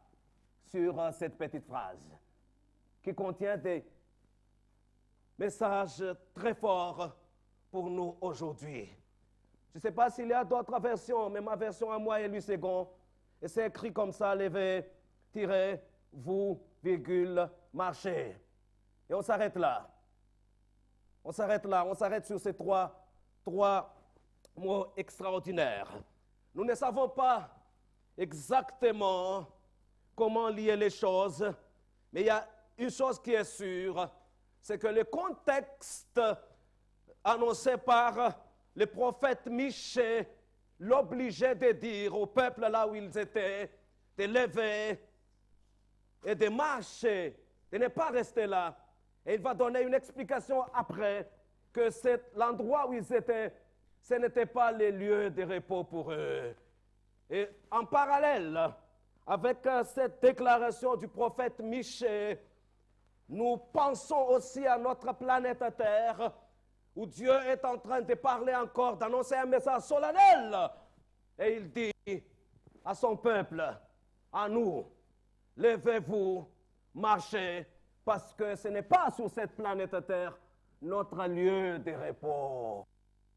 sur cette petite phrase, qui contient des messages très forts pour nous aujourd'hui. Je ne sais pas s'il y a d'autres versions, mais ma version à moi est lu second. Et c'est écrit comme ça, levez, tirez, vous, virgule, marchez. Et on s'arrête là. On s'arrête sur ces trois mots extraordinaires. Nous ne savons pas exactement comment lier les choses, mais il y a une chose qui est sûre, c'est que le contexte annoncé par le prophète Michée l'obligeait de dire au peuple là où ils étaient, de lever et de marcher, de ne pas rester là. Et il va donner une explication après que l'endroit où ils étaient, ce n'était pas les lieux de repos pour eux. Et en parallèle avec cette déclaration du prophète Michée, nous pensons aussi à notre planète Terre, où Dieu est en train de parler encore, d'annoncer un message solennel. Et il dit à son peuple, à nous, levez-vous, marchez, parce que ce n'est pas sur cette planète Terre notre lieu de repos.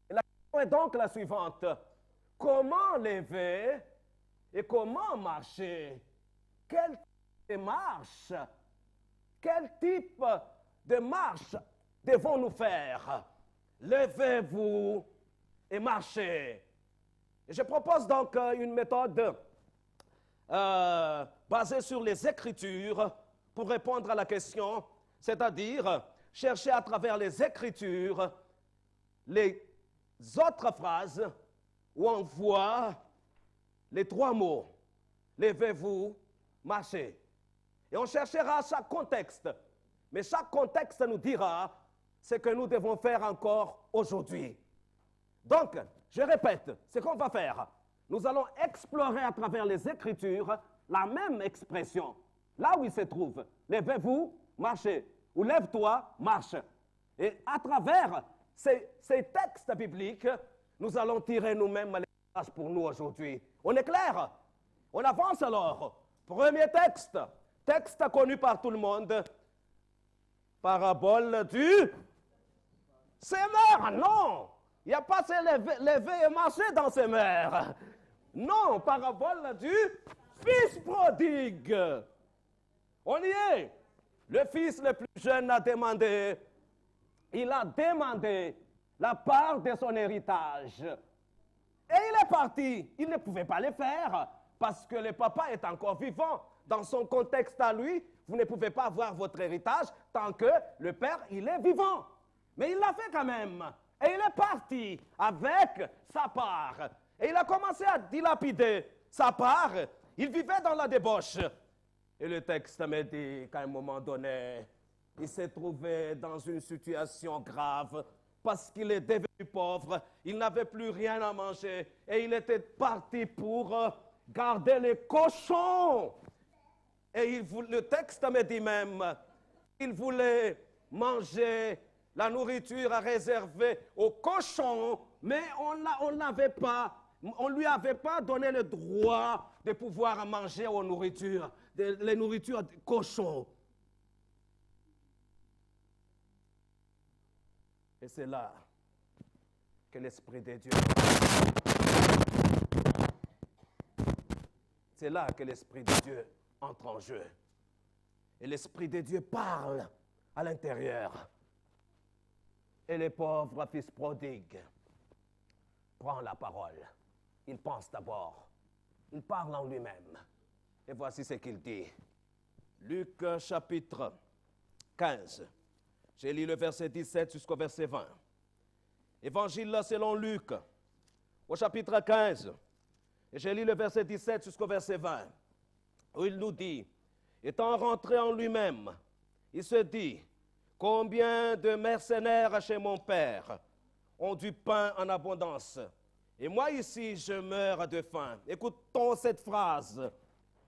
Et la question est donc la suivante. Comment lever et comment marcher? Quel de marche. Quel type de marche devons-nous faire? Levez-vous et marchez. Et je propose donc une méthode basée sur les Écritures pour répondre à la question, c'est-à-dire chercher à travers les Écritures les autres phrases où on voit les trois mots. Levez-vous, marchez. Et on cherchera chaque contexte. Mais chaque contexte nous dira ce que nous devons faire encore aujourd'hui. Donc, je répète, ce qu'on va faire, nous allons explorer à travers les Écritures la même expression. Là où il se trouve, levez-vous, marchez, ou lève-toi, marche. Et à travers ces textes bibliques, nous allons tirer nous-mêmes les messages pour nous aujourd'hui. On est clair? On avance alors. Premier texte, texte connu par tout le monde, parabole du semeur. Non, il n'y a pas se lever et marcher dans semeur. Non, parabole du fils prodigue. On y est. Le fils le plus jeune a demandé, il a demandé la part de son héritage. Et il est parti. Il ne pouvait pas le faire parce que le papa est encore vivant. Dans son contexte à lui, vous ne pouvez pas avoir votre héritage tant que le père, il est vivant. Mais il l'a fait quand même. Et il est parti avec sa part. Et il a commencé à dilapider sa part. Il vivait dans la débauche. Et le texte me dit qu'à un moment donné, il s'est trouvé dans une situation grave parce qu'il est devenu pauvre. Il n'avait plus rien à manger. Et il était parti pour garder les cochons. Et le texte me dit même qu'il voulait manger la nourriture réservée aux cochons, mais on ne lui avait pas donné le droit de pouvoir manger les nourritures de cochons. Et c'est là que l'Esprit de Dieu... C'est là que l'Esprit de Dieu entre en jeu. Et l'Esprit de Dieu parle à l'intérieur. Et le pauvre fils prodigue prend la parole. Il pense d'abord. Il parle en lui-même. Et voici ce qu'il dit. Luc chapitre 15. J'ai lu le verset 17 jusqu'au verset 20. Évangile selon Luc, au chapitre 15. Et j'ai lu le verset 17 jusqu'au verset 20, où il nous dit, étant rentré en lui-même, il se dit, combien de mercenaires chez mon père ont du pain en abondance, et moi ici je meurs de faim. Écoutons cette phrase.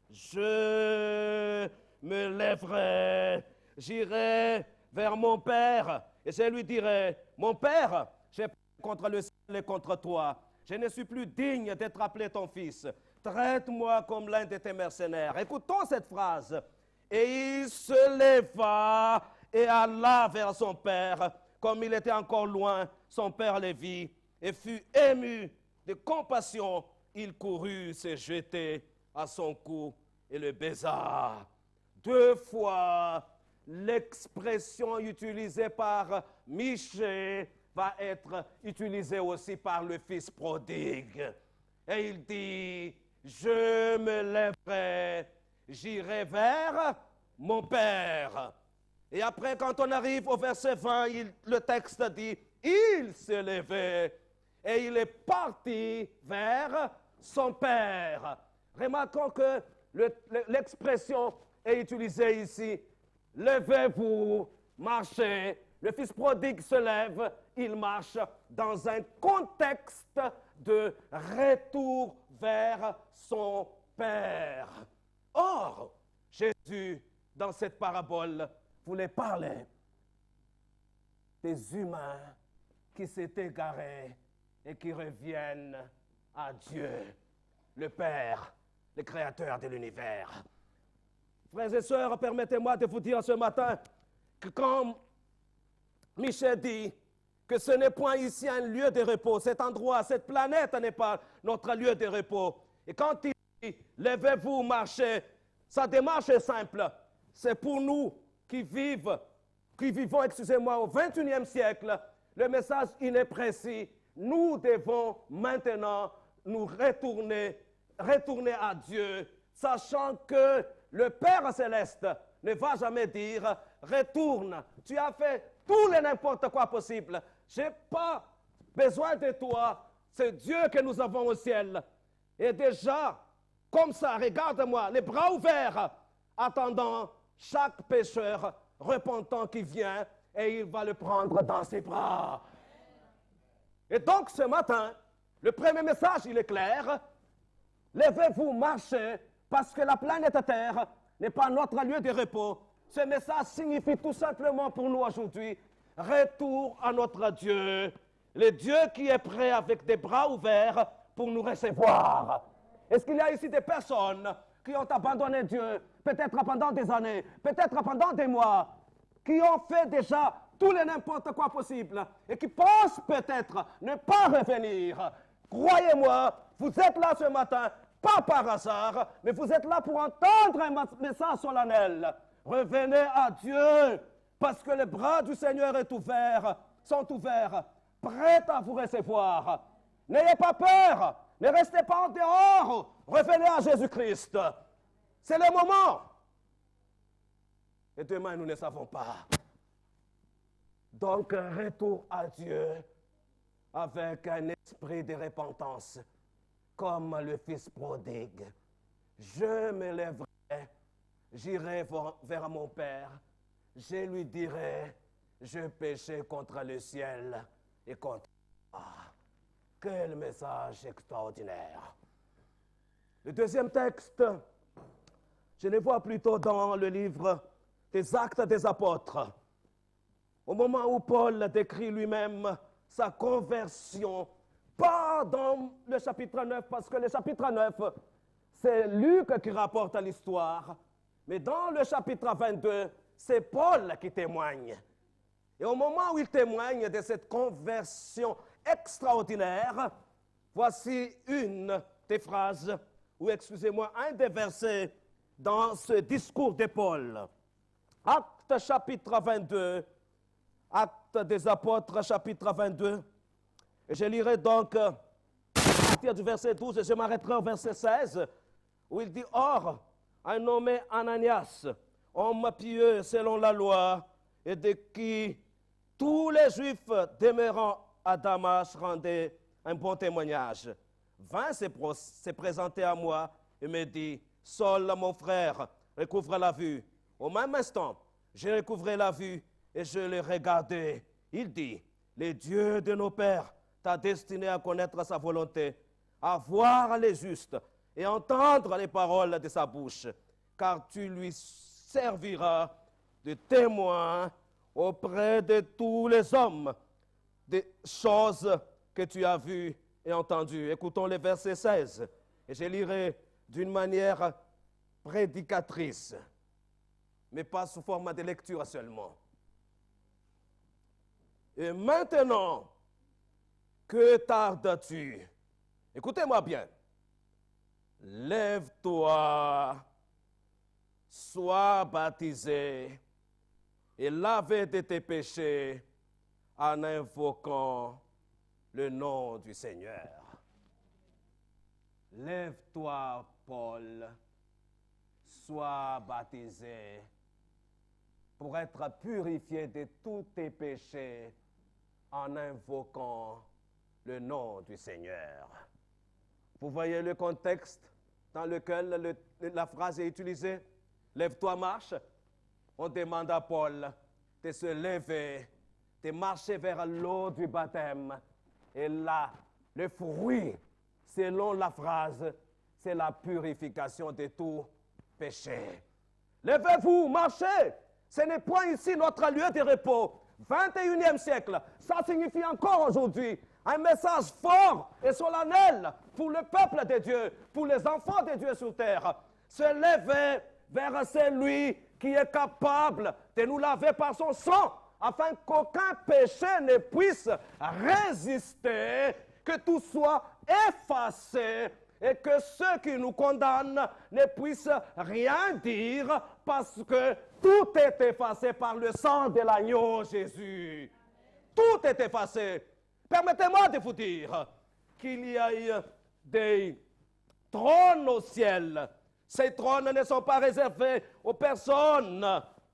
Je me lèverai, j'irai vers mon père, et je lui dirai, mon père, j'ai contre le ciel et contre toi. Je ne suis plus digne d'être appelé ton fils. Traite-moi comme l'un de tes mercenaires. Écoutons cette phrase. Et il se leva et alla vers son père. Comme il était encore loin, son père le vit et fut ému de compassion. Il courut se jeter à son cou et le baisa. 2 fois, l'expression utilisée par Michée va être utilisé aussi par le fils prodigue. Et il dit, je me lèverai, j'irai vers mon père. Et après, quand on arrive au verset 20, le texte dit, il se levait et il est parti vers son père. Remarquons que l'expression est utilisée ici, levez-vous, marchez. Le fils prodigue se lève, il marche dans un contexte de retour vers son Père. Or, Jésus, dans cette parabole, voulait parler des humains qui s'est égarés et qui reviennent à Dieu, le Père, le Créateur de l'univers. Frères et sœurs, permettez-moi de vous dire ce matin que quand Michel dit que ce n'est point ici un lieu de repos, cet endroit, cette planète n'est pas notre lieu de repos. Et quand il dit, levez-vous, marchez, Sa démarche est simple. C'est pour nous qui vivons, au XXIe siècle. Le message, il est précis. Nous devons maintenant nous retourner à Dieu, sachant que le Père Céleste ne va jamais dire « Retourne, tu as fait tout et n'importe quoi possible. Je n'ai pas besoin de toi. C'est Dieu que nous avons au ciel. » Et déjà, comme ça, regarde-moi, les bras ouverts, attendant chaque pécheur repentant qui vient, et il va le prendre dans ses bras. Et donc, ce matin, le premier message, il est clair. Levez-vous, marchez, parce que la planète Terre n'est pas notre lieu de repos. Ce message signifie tout simplement pour nous aujourd'hui, retour à notre Dieu, le Dieu qui est prêt avec des bras ouverts pour nous recevoir. Est-ce qu'il y a ici des personnes qui ont abandonné Dieu, peut-être pendant des années, peut-être pendant des mois, qui ont fait déjà tout et n'importe quoi possible et qui pensent peut-être ne pas revenir? Croyez-moi, vous êtes là ce matin, pas par hasard, mais vous êtes là pour entendre un message solennel. Revenez à Dieu, parce que les bras du Seigneur sont ouverts, prêts à vous recevoir. N'ayez pas peur, ne restez pas en dehors, revenez à Jésus-Christ. C'est le moment. Et demain, nous ne savons pas. Donc, retour à Dieu avec un esprit de repentance, comme le fils prodigue. Je me lèverai, j'irai vers mon Père, je lui dirai, je péchais contre le ciel et contre toi. Quel message extraordinaire. Le deuxième texte, je le vois plutôt dans le livre des Actes des Apôtres. Au moment où Paul décrit lui-même sa conversion, pas dans le chapitre 9, parce que le chapitre 9, c'est Luc qui rapporte l'histoire, mais dans le chapitre 22, c'est Paul qui témoigne. Et au moment où il témoigne de cette conversion extraordinaire, voici une des phrases, ou excusez-moi, un des versets dans ce discours de Paul. Actes chapitre 22, Actes des Apôtres chapitre 22. Et je lirai donc à partir du verset 12 et je m'arrêterai au verset 16 où il dit « Or, un nommé Ananias, homme pieux selon la loi, et de qui tous les Juifs demeurant à Damas rendaient un bon témoignage, vint se présenter à moi et me dit « Saul, mon frère, recouvre la vue. » Au même instant, j'ai recouvré la vue et je le regardais. Il dit « Le Dieu de nos pères t'a destiné à connaître sa volonté, à voir les justes et entendre les paroles de sa bouche, car tu lui serviras de témoin auprès de tous les hommes des choses que tu as vues et entendues. » Écoutons le verset 16, et je lirai d'une manière prédicatrice, mais pas sous forme de lecture seulement. Et maintenant, que tardes-tu? Écoutez-moi bien. Lève-toi, sois baptisé et lavé de tes péchés en invoquant le nom du Seigneur. Lève-toi, Paul, sois baptisé pour être purifié de tous tes péchés en invoquant le nom du Seigneur. Vous voyez le contexte dans lequel la phrase est utilisée? Lève-toi, marche. On demande à Paul de se lever, de marcher vers l'eau du baptême. Et là, le fruit, selon la phrase, c'est la purification de tout péché. Levez-vous, marchez. Ce n'est point ici notre lieu de repos. 21e siècle, ça signifie encore aujourd'hui un message fort et solennel pour le peuple de Dieu, pour les enfants de Dieu sur terre. Se lever vers celui qui est capable de nous laver par son sang, afin qu'aucun péché ne puisse résister, que tout soit effacé et que ceux qui nous condamnent ne puissent rien dire parce que tout est effacé par le sang de l'agneau Jésus. Tout est effacé. Permettez-moi de vous dire qu'il y a eu des trônes au ciel. Ces trônes ne sont pas réservés aux personnes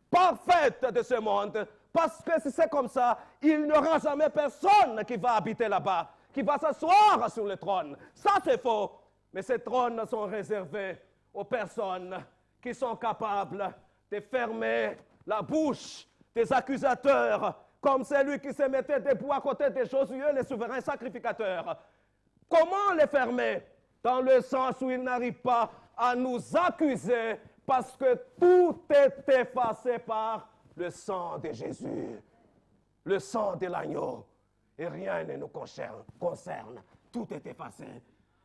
parfaites de ce monde, parce que si c'est comme ça, il n'y aura jamais personne qui va habiter là-bas, qui va s'asseoir sur le trône. Ça, c'est faux. Mais ces trônes sont réservés aux personnes qui sont capables de fermer la bouche des accusateurs, comme celui qui se mettait debout à côté des Josué, les souverains sacrificateurs. Comment les fermer? Dans le sens où ils n'arrivent pas à nous accuser, parce que tout est effacé par le sang de Jésus, le sang de l'agneau. Et rien ne nous concerne. Tout est effacé.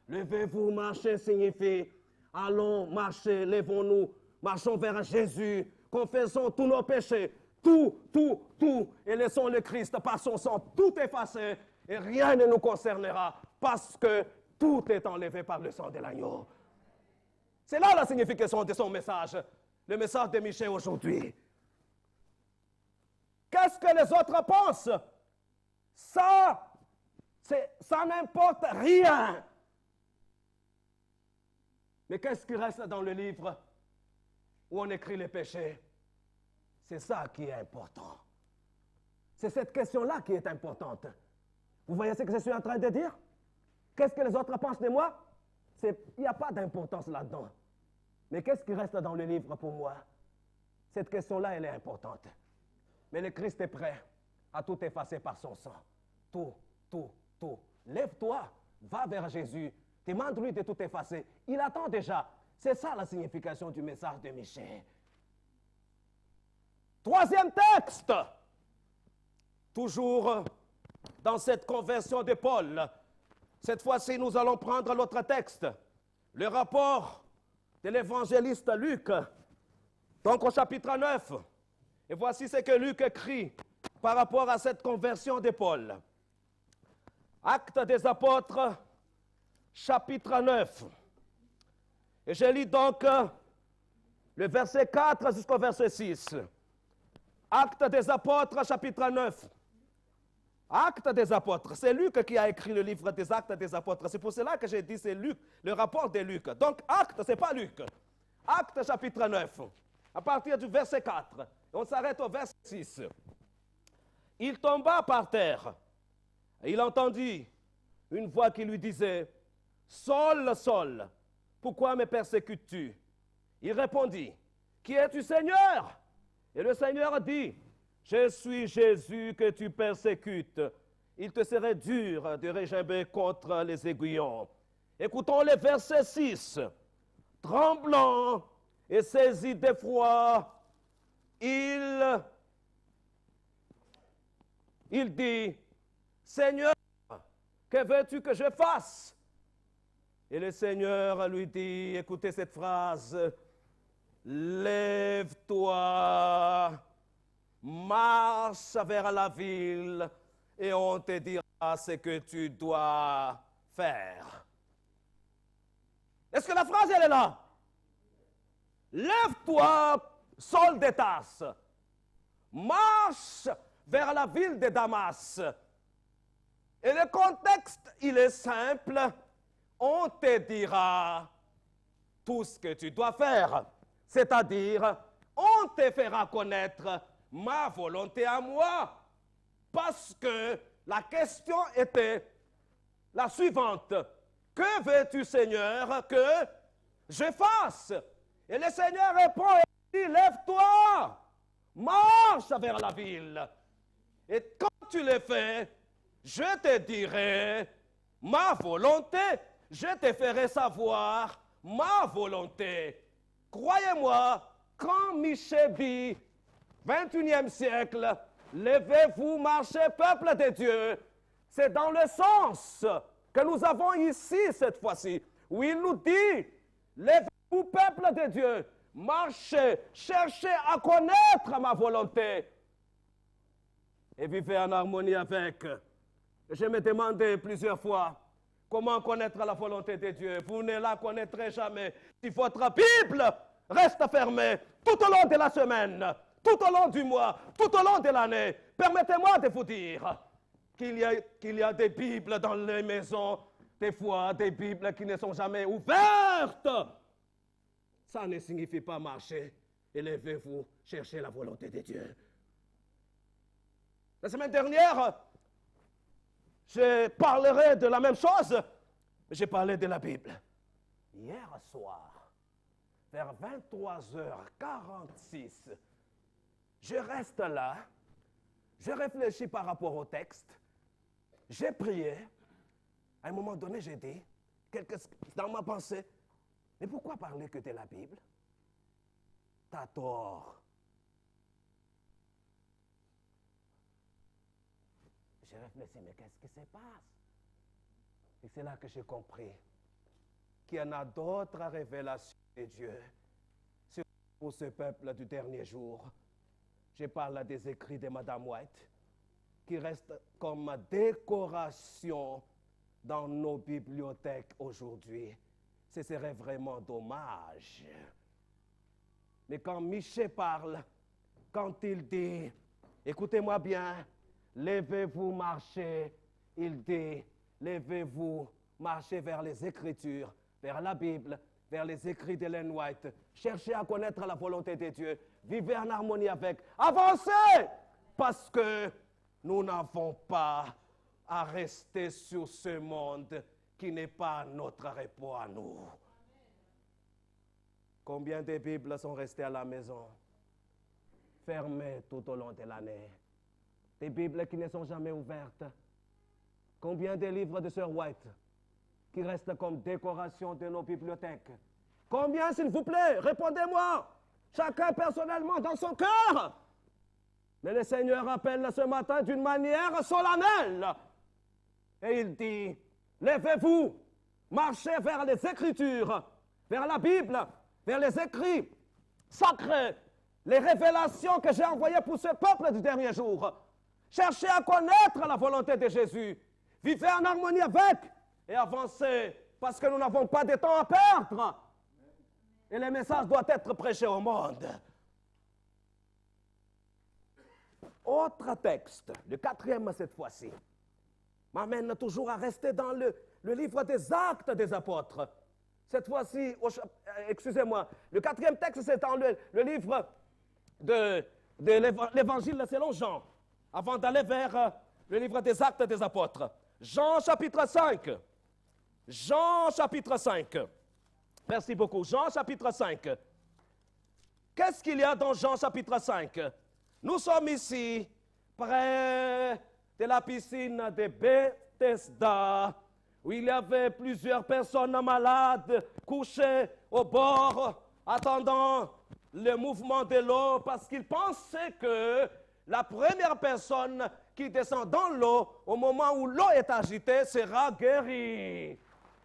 Levez-vous, marchez signifie, allons marcher, levons-nous, marchons vers Jésus, confessons tous nos péchés, tout, et laissons le Christ par son sang tout effacer, et rien ne nous concernera, parce que tout est enlevé par le sang de l'agneau. C'est là la signification de son message, le message de Michée aujourd'hui. Qu'est-ce que les autres pensent? Ça n'importe rien. Mais qu'est-ce qui reste dans le livre où on écrit les péchés? C'est ça qui est important. C'est cette question-là qui est importante. Vous voyez ce que je suis en train de dire? Qu'est-ce que les autres pensent de moi? Il n'y a pas d'importance là-dedans. Mais qu'est-ce qui reste dans le livre pour moi? Cette question-là, elle est importante. Mais le Christ est prêt à tout effacer par son sang. Tout. Lève-toi, va vers Jésus, demande-lui de tout effacer. Il attend déjà. C'est ça la signification du message de Michée. Troisième texte, toujours dans cette conversion de Paul. Cette fois-ci, nous allons prendre l'autre texte, le rapport de l'évangéliste Luc, donc au chapitre 9. Et voici ce que Luc écrit par rapport à cette conversion de Paul. Actes des apôtres, chapitre 9. Et je lis donc le verset 4 jusqu'au verset 6. Actes des apôtres, chapitre 9. Actes des apôtres. C'est Luc qui a écrit le livre des Actes des apôtres. C'est pour cela que j'ai dit c'est Luc, le rapport de Luc. Donc, Actes, ce n'est pas Luc. Actes, chapitre 9. À partir du verset 4. On s'arrête au verset 6. Il tomba par terre. Et il entendit une voix qui lui disait, « Saul, Saul, pourquoi me persécutes-tu » Il répondit, « Qui es-tu, Seigneur » Et le Seigneur dit, « Je suis Jésus que tu persécutes. Il te serait dur de régimer contre les aiguillons. » Écoutons le verset 6. Tremblant et saisi d'effroi, il dit, « Seigneur, que veux-tu que je fasse » Et le Seigneur lui dit, écoutez cette phrase, « Lève-toi, marche vers la ville et on te dira ce que tu dois faire. » Est-ce que la phrase, elle est là? Lève-toi, Saul de Tarse, marche vers la ville de Damas. Et le contexte, il est simple. On te dira tout ce que tu dois faire. C'est-à-dire, on te fera connaître ma volonté à moi. Parce que la question était la suivante. Que veux-tu, Seigneur, que je fasse? Et le Seigneur répond et dit, lève-toi, marche vers la ville. Et quand tu le fais, je te dirai ma volonté, je te ferai savoir ma volonté. Croyez-moi, quand Michée dit, 21e siècle, levez-vous, marchez, peuple de Dieu, c'est dans le sens que nous avons ici cette fois-ci, où il nous dit, levez-vous, peuple de Dieu, marchez, cherchez à connaître ma volonté et vivez en harmonie avec. Je me demandais plusieurs fois, Comment connaître la volonté de Dieu? Vous ne la connaîtrez jamais si votre Bible reste fermée tout au long de la semaine, tout au long du mois, tout au long de l'année. Permettez-moi de vous dire qu'il y a des Bibles dans les maisons, des fois des Bibles qui ne sont jamais ouvertes. Ça ne signifie pas marcher. Élevez-vous, cherchez la volonté de Dieu. La semaine dernière, je parlerai de la même chose, mais j'ai parlé de la Bible. Hier soir, vers 23h46, je reste là, je réfléchis par rapport au texte, j'ai prié. À un moment donné, j'ai dit, dans ma pensée, mais pourquoi parler que de la Bible? T'as tort. J'ai réfléchi, mais qu'est-ce qui se passe? Et c'est là que j'ai compris qu'il y en a d'autres révélations de Dieu pour ce peuple du dernier jour. Je parle des écrits de Madame White qui restent comme décoration dans nos bibliothèques aujourd'hui. Ce serait vraiment dommage. Mais quand Michée parle, quand il dit, écoutez-moi bien, levez-vous, marchez, il dit, levez-vous, marchez vers les Écritures, vers la Bible, vers les écrits d'Ellen White. Cherchez à connaître la volonté de Dieu. Vivez en harmonie avec. Avancez! Parce que nous n'avons pas à rester sur ce monde qui n'est pas notre repos à nous. Combien de Bibles sont restées à la maison, fermées tout au long de l'année? Des Bibles qui ne sont jamais ouvertes. Combien de livres de Sir White qui restent comme décoration de nos bibliothèques? Combien, s'il vous plaît? Répondez-moi. Chacun personnellement dans son cœur. Mais le Seigneur appelle ce matin d'une manière solennelle. Et il dit, levez-vous, marchez vers les Écritures, vers la Bible, vers les écrits sacrés, les révélations que j'ai envoyées pour ce peuple du dernier jour. Cherchez à connaître la volonté de Jésus. Vivez en harmonie avec et avancez, parce que nous n'avons pas de temps à perdre. Et le message doit être prêché au monde. Autre texte, le 4e cette fois-ci, m'amène toujours à rester dans le livre des Actes des Apôtres. Cette fois-ci, excusez-moi, le 4e texte, c'est dans le livre de l'Évangile selon Jean, avant d'aller vers le livre des Actes des Apôtres. Jean chapitre 5. Jean chapitre 5. Merci beaucoup. Jean chapitre 5. Qu'est-ce qu'il y a dans Jean chapitre 5? Nous sommes ici, près de la piscine de Bethesda, où il y avait plusieurs personnes malades couchées au bord, attendant le mouvement de l'eau, parce qu'ils pensaient que la première personne qui descend dans l'eau, au moment où l'eau est agitée, sera guérie.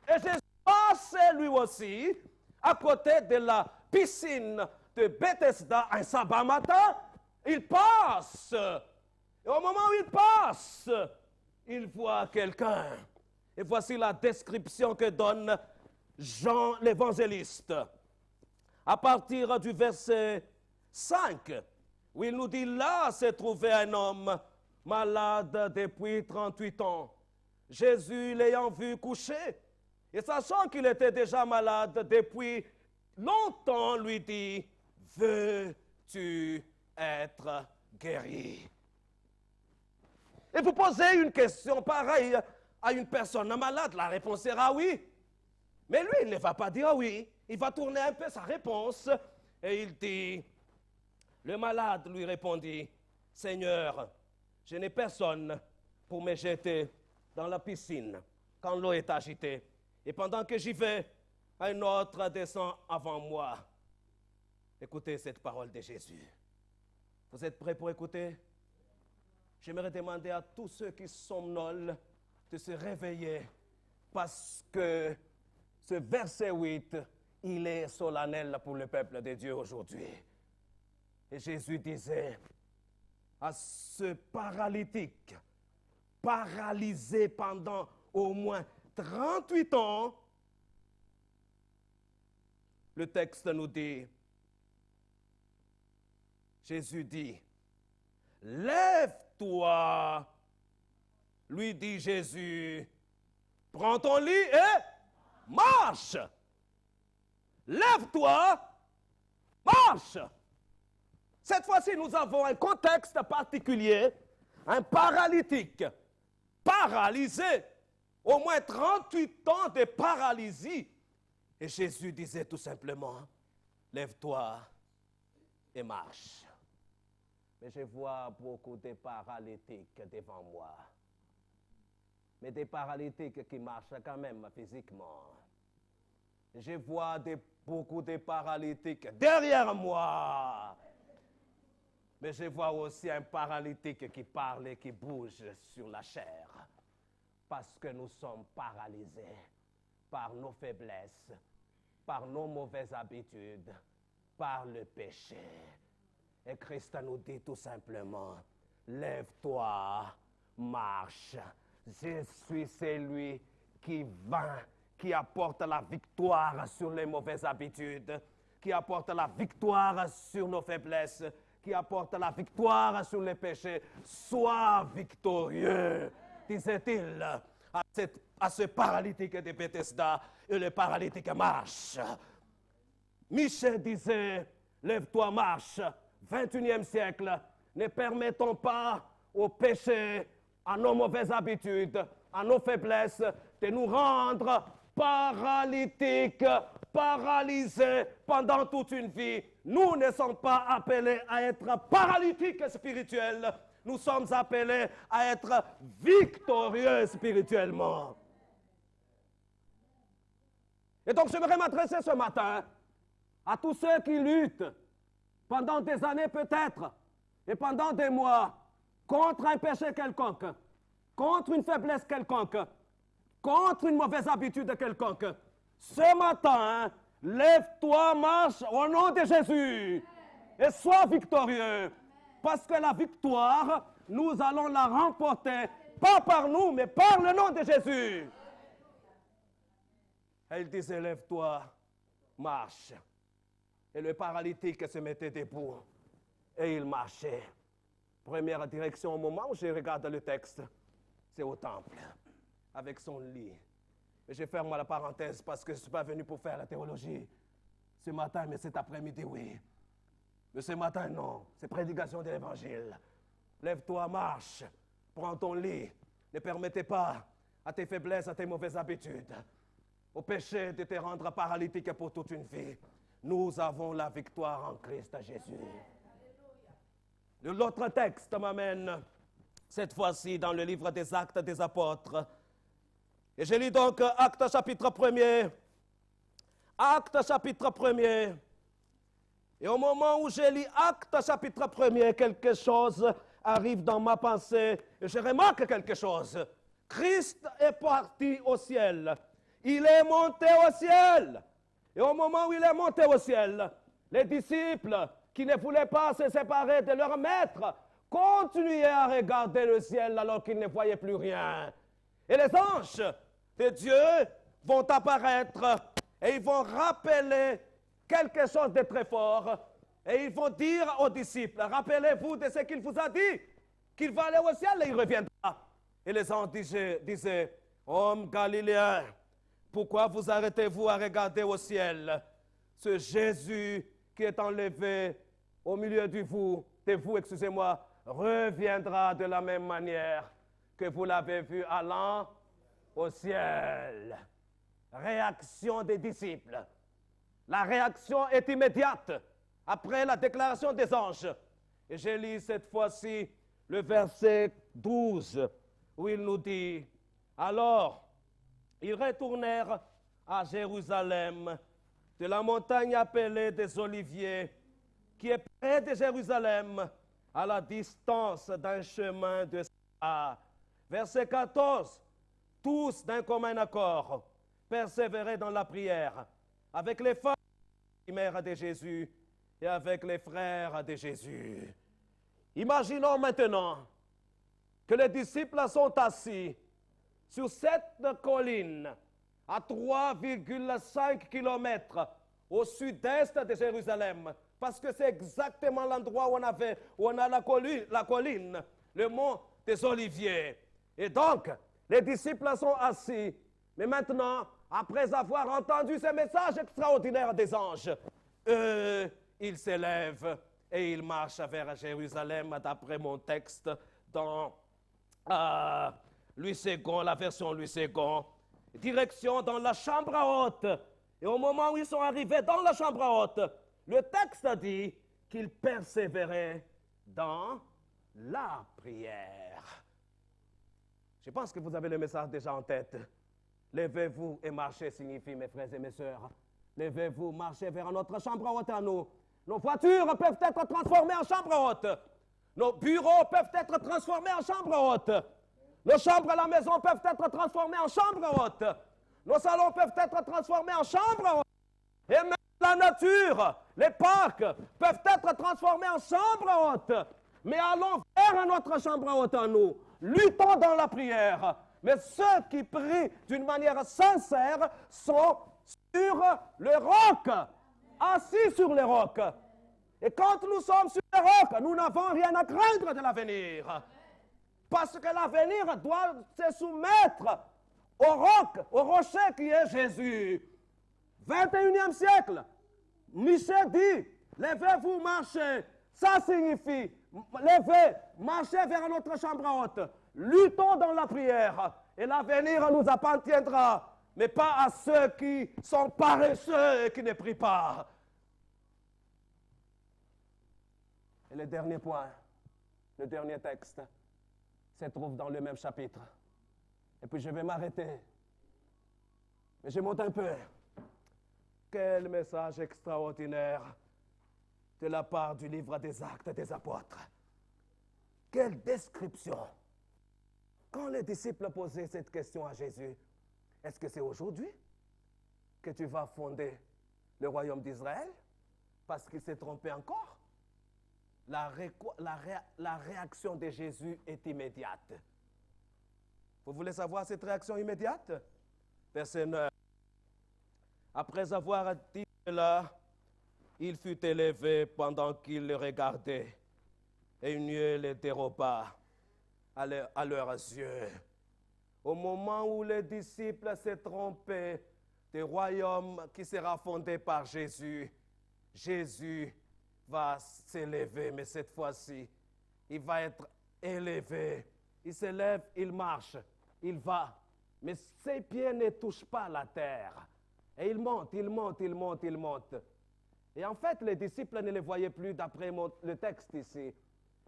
Et Jésus passait lui aussi à côté de la piscine de Bethesda un sabbat matin. Il passe. Et au moment où il passe, il voit quelqu'un. Et voici la description que donne Jean l'évangéliste. À partir du verset 5, où il nous dit, là se trouvait un homme malade depuis 38 ans. Jésus, l'ayant vu coucher, et sachant qu'il était déjà malade depuis longtemps, lui dit, veux-tu être guéri? Et vous posez une question pareille à une personne malade, la réponse sera oui. Mais lui, il ne va pas dire oui. Il va tourner un peu sa réponse et il dit, le malade lui répondit, Seigneur, je n'ai personne pour me jeter dans la piscine quand l'eau est agitée. Et pendant que j'y vais, un autre descend avant moi. Écoutez cette parole de Jésus. Vous êtes prêts pour écouter? J'aimerais demander à tous ceux qui somnolent de se réveiller parce que ce verset 8, il est solennel pour le peuple de Dieu aujourd'hui. Et Jésus disait à ce paralytique, paralysé pendant au moins 38 ans, le texte nous dit, Jésus dit, lève-toi, lui dit Jésus, prends ton lit et marche. Lève-toi, marche. Cette fois-ci, nous avons un contexte particulier, un paralytique, paralysé, au moins 38 ans de paralysie. Et Jésus disait tout simplement, lève-toi et marche. Mais je vois beaucoup de paralytiques devant moi. Mais des paralytiques qui marchent quand même physiquement. Je vois beaucoup de paralytiques derrière moi. Mais je vois aussi un paralytique qui parle et qui bouge sur la chair. Parce que nous sommes paralysés par nos faiblesses, par nos mauvaises habitudes, par le péché. Et Christ nous dit tout simplement, lève-toi, marche. Je suis celui qui vainc, qui apporte la victoire sur les mauvaises habitudes, qui apporte la victoire sur nos faiblesses, qui apporte la victoire sur les péchés. Sois victorieux, disait-il à ce paralytique de Bethesda, et le paralytique marche. Michel disait, lève-toi, marche. 21e siècle, ne permettons pas au péché, à nos mauvaises habitudes, à nos faiblesses, de nous rendre paralytiques, paralysés pendant toute une vie. Nous ne sommes pas appelés à être paralytiques spirituels, nous sommes appelés à être victorieux spirituellement. Et donc j'aimerais m'adresser ce matin à tous ceux qui luttent pendant des années peut-être, et pendant des mois, contre un péché quelconque, contre une faiblesse quelconque, contre une mauvaise habitude quelconque. Ce matin, lève-toi, marche au nom de Jésus et sois victorieux. Parce que la victoire, nous allons la remporter, pas par nous, mais par le nom de Jésus. Elle disait, lève-toi, marche. Et le paralytique se mettait debout et il marchait. Première direction au moment où je regarde le texte, c'est au temple, avec son lit. Et je ferme la parenthèse parce que je ne suis pas venu pour faire la théologie. Ce matin, mais cet après-midi, oui. Mais ce matin, non. C'est prédication de l'évangile. Lève-toi, marche, prends ton lit. Ne permettez pas à tes faiblesses, à tes mauvaises habitudes, au péché de te rendre paralytique pour toute une vie. Nous avons la victoire en Christ Jésus. L'autre texte m'amène, cette fois-ci, dans le livre des Actes des Apôtres. Et je lis donc Actes chapitre 1er. Actes chapitre 1er. Et au moment où je lis Actes chapitre 1er, quelque chose arrive dans ma pensée. Et je remarque quelque chose. Christ est parti au ciel. Il est monté au ciel. Et au moment où il est monté au ciel, les disciples qui ne voulaient pas se séparer de leur maître continuaient à regarder le ciel alors qu'ils ne voyaient plus rien. Et les anges de Dieu vont apparaître et ils vont rappeler quelque chose de très fort. Et ils vont dire aux disciples, rappelez-vous de ce qu'il vous a dit, qu'il va aller au ciel et il reviendra. Et les anges disaient, hommes galiléens, pourquoi vous arrêtez-vous à regarder au ciel? Ce Jésus qui est enlevé au milieu de vous, reviendra de la même manière que vous l'avez vu allant au ciel. Réaction des disciples. La réaction est immédiate après la déclaration des anges. Et je lis cette fois-ci le verset 12 où il nous dit, alors, ils retournèrent à Jérusalem, de la montagne appelée des Oliviers, qui est près de Jérusalem, à la distance d'un chemin de Samarie. Verset 14, tous d'un commun accord persévéraient dans la prière, avec les femmes mères de Jésus et avec les frères de Jésus. Imaginons maintenant que les disciples sont assis sur cette colline, à 3,5 km au sud-est de Jérusalem, parce que c'est exactement l'endroit où on a la colline, le mont des Oliviers. Et donc, les disciples sont assis. Mais maintenant, après avoir entendu ces messages extraordinaires des anges, ils s'élèvent et ils marchent vers Jérusalem, d'après mon texte, dans Louis II, la version Louis II, direction dans la chambre haute. Et au moment où ils sont arrivés dans la chambre haute, le texte dit qu'ils persévéraient dans la prière. Je pense que vous avez le message déjà en tête. Levez-vous et marchez signifie, mes frères et mes sœurs, levez-vous, marchez vers notre chambre haute à nous. Nos voitures peuvent être transformées en chambre haute. Nos bureaux peuvent être transformés en chambre haute. Nos chambres à la maison peuvent être transformées en chambre haute. Nos salons peuvent être transformés en chambre haute. Et même la nature, les parcs peuvent être transformés en chambre haute. Mais allons vers notre chambre haute à nous. Luttons dans la prière. Mais ceux qui prient d'une manière sincère sont sur le roc, assis sur le roc. Et quand nous sommes sur le roc, nous n'avons rien à craindre de l'avenir. Parce que l'avenir doit se soumettre au roc, au rocher qui est Jésus. 21e siècle, Michel dit, levez-vous, marchez. Ça signifie, levez, marchez vers notre chambre haute. Luttons dans la prière et l'avenir nous appartiendra, mais pas à ceux qui sont paresseux et qui ne prient pas. Et le dernier point, le dernier texte, se trouve dans le même chapitre. Et puis je vais m'arrêter. Mais je monte un peu. Quel message extraordinaire de la part du livre des Actes des Apôtres. Quelle description. Quand les disciples posaient cette question à Jésus, est-ce que c'est aujourd'hui que tu vas fonder le royaume d'Israël? Parce qu'il s'est trompé encore. La réaction de Jésus est immédiate. Vous voulez savoir cette réaction immédiate? Verset 9. Après avoir dit cela, il fut élevé pendant qu'il le regardait, et une nuée le déroba à leurs yeux. Au moment où les disciples s'est trompés du royaume qui sera fondé par Jésus, Jésus va s'élever, mais cette fois-ci, il va être élevé. Il s'élève, il marche, il va, mais ses pieds ne touchent pas la terre. Et il monte, il monte, il monte, il monte. Et en fait, les disciples ne le voyaient plus d'après le texte ici.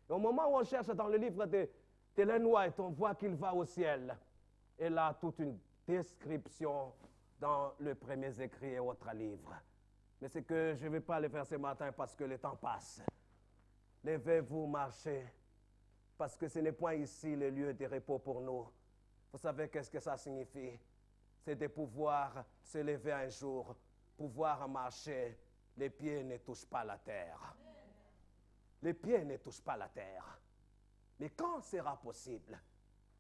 Et au moment où on cherche dans le livre d'Ellen White, on voit qu'il va au ciel. Et là, toute une description dans les premiers écrits et autres livres. Mais c'est que je ne vais pas le faire ce matin parce que le temps passe. Levez-vous, marchez, parce que ce n'est point ici le lieu de repos pour nous. Vous savez qu'est-ce que ça signifie? C'est de pouvoir se lever un jour, pouvoir marcher. Les pieds ne touchent pas la terre. Les pieds ne touchent pas la terre. Mais quand sera possible?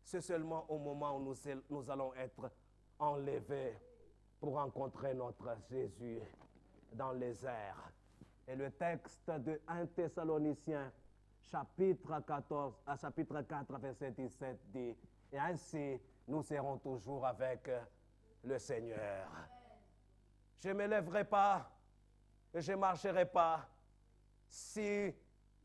C'est seulement au moment où nous allons être enlevés pour rencontrer notre Jésus dans les airs. Et le texte de 1 Thessaloniciens, chapitre 4, verset 17 dit, et ainsi nous serons toujours avec le Seigneur. Je ne me lèverai pas et je ne marcherai pas si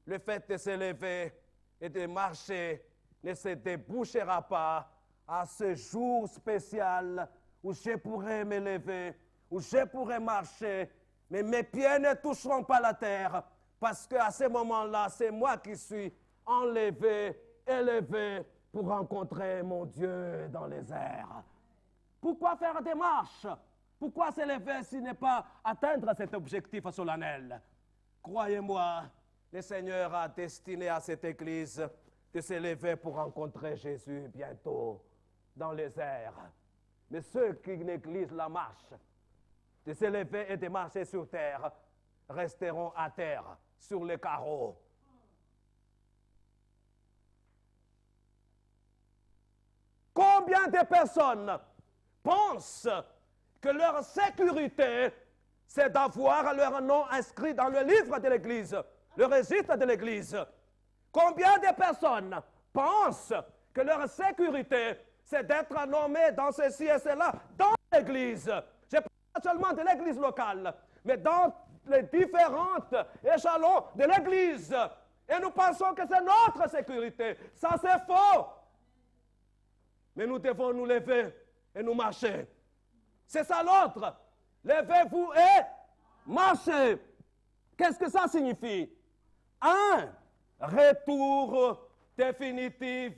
le fait de se lever et de marcher ne se débouchera pas à ce jour spécial où je pourrai me lever, où je pourrai marcher, mais mes pieds ne toucheront pas la terre, parce qu'à ce moment-là, c'est moi qui suis enlevé, élevé, pour rencontrer mon Dieu dans les airs. Pourquoi faire des marches? Pourquoi s'élever s'il n'est pas atteindre cet objectif solennel? Croyez-moi, le Seigneur a destiné à cette Église de s'élever pour rencontrer Jésus bientôt dans les airs. Mais ceux qui négligent la marche, de s'élever et de marcher sur terre, resteront à terre, sur les carreaux. Combien Combien de personnes pensent que leur sécurité, c'est d'avoir leur nom inscrit dans le livre de l'Église, le registre de l'Église? Combien de personnes pensent que leur sécurité, c'est d'être nommé dans ceci et cela, dans l'Église? Je ne parle pas seulement de l'Église locale, mais dans les différents échelons de l'Église. Et nous pensons que c'est notre sécurité. Ça, c'est faux. Mais nous devons nous lever et nous marcher. C'est ça l'ordre. Levez-vous et marchez. Qu'est-ce que ça signifie? Un retour définitif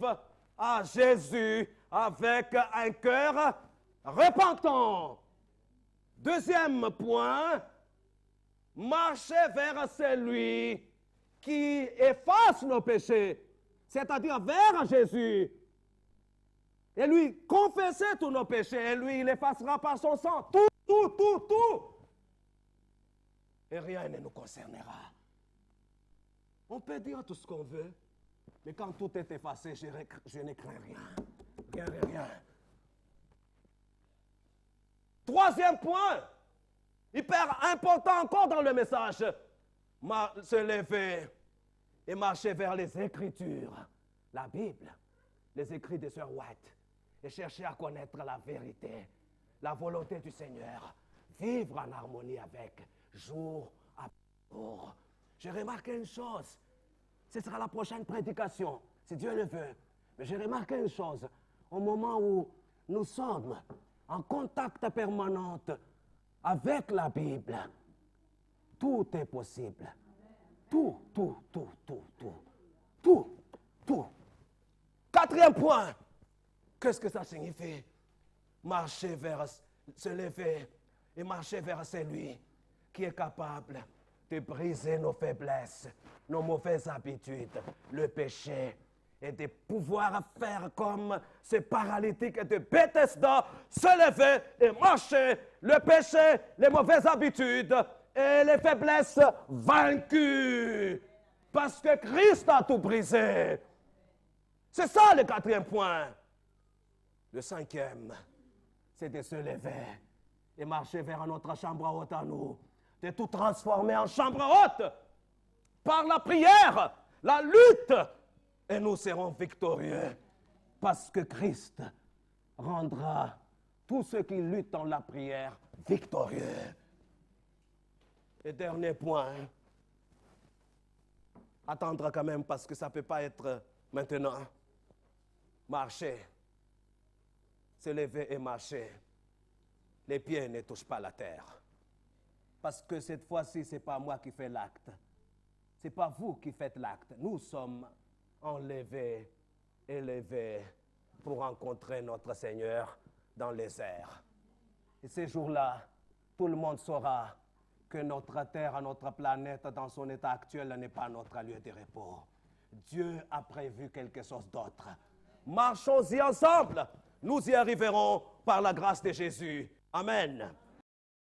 à Jésus avec un cœur repentant. Deuxième point, marcher vers celui qui efface nos péchés, c'est-à-dire vers Jésus. Et lui confesser tous nos péchés, et lui, il effacera par son sang tout. Et rien ne nous concernera. On peut dire tout ce qu'on veut, mais quand tout est effacé, je ne crains rien. Rien. Troisième point, hyper important encore dans le message, se lever et marcher vers les Écritures, la Bible, les écrits de Sir White, et chercher à connaître la vérité, la volonté du Seigneur, vivre en harmonie avec, jour après jour. J'ai remarqué une chose, ce sera la prochaine prédication, si Dieu le veut, mais j'ai remarqué une chose, au moment où nous sommes en contact permanent avec la Bible, tout est possible. Tout. Quatrième point, qu'est-ce que ça signifie? Marcher vers, se lever et marcher vers celui qui est capable de briser nos faiblesses, nos mauvaises habitudes, le péché, et de pouvoir faire comme ce paralytique de Bethesda, se lever et marcher, le péché, les mauvaises habitudes et les faiblesses vaincues. Parce que Christ a tout brisé. C'est ça le quatrième point. Le cinquième, c'est de se lever et marcher vers notre chambre haute à nous, de tout transformer en chambre haute par la prière, la lutte, et nous serons victorieux parce que Christ rendra tous ceux qui luttent dans la prière victorieux. Et dernier point, attendre quand même parce que ça ne peut pas être maintenant. Marcher, se lever et marcher. Les pieds ne touchent pas la terre. Parce que cette fois-ci, ce n'est pas moi qui fais l'acte. Ce n'est pas vous qui faites l'acte. Nous sommes enlevés, élevés pour rencontrer notre Seigneur dans les airs. Et ces jours-là, tout le monde saura que notre terre, notre planète, dans son état actuel, n'est pas notre lieu de repos. Dieu a prévu quelque chose d'autre. Marchons-y ensemble. Nous y arriverons par la grâce de Jésus. Amen.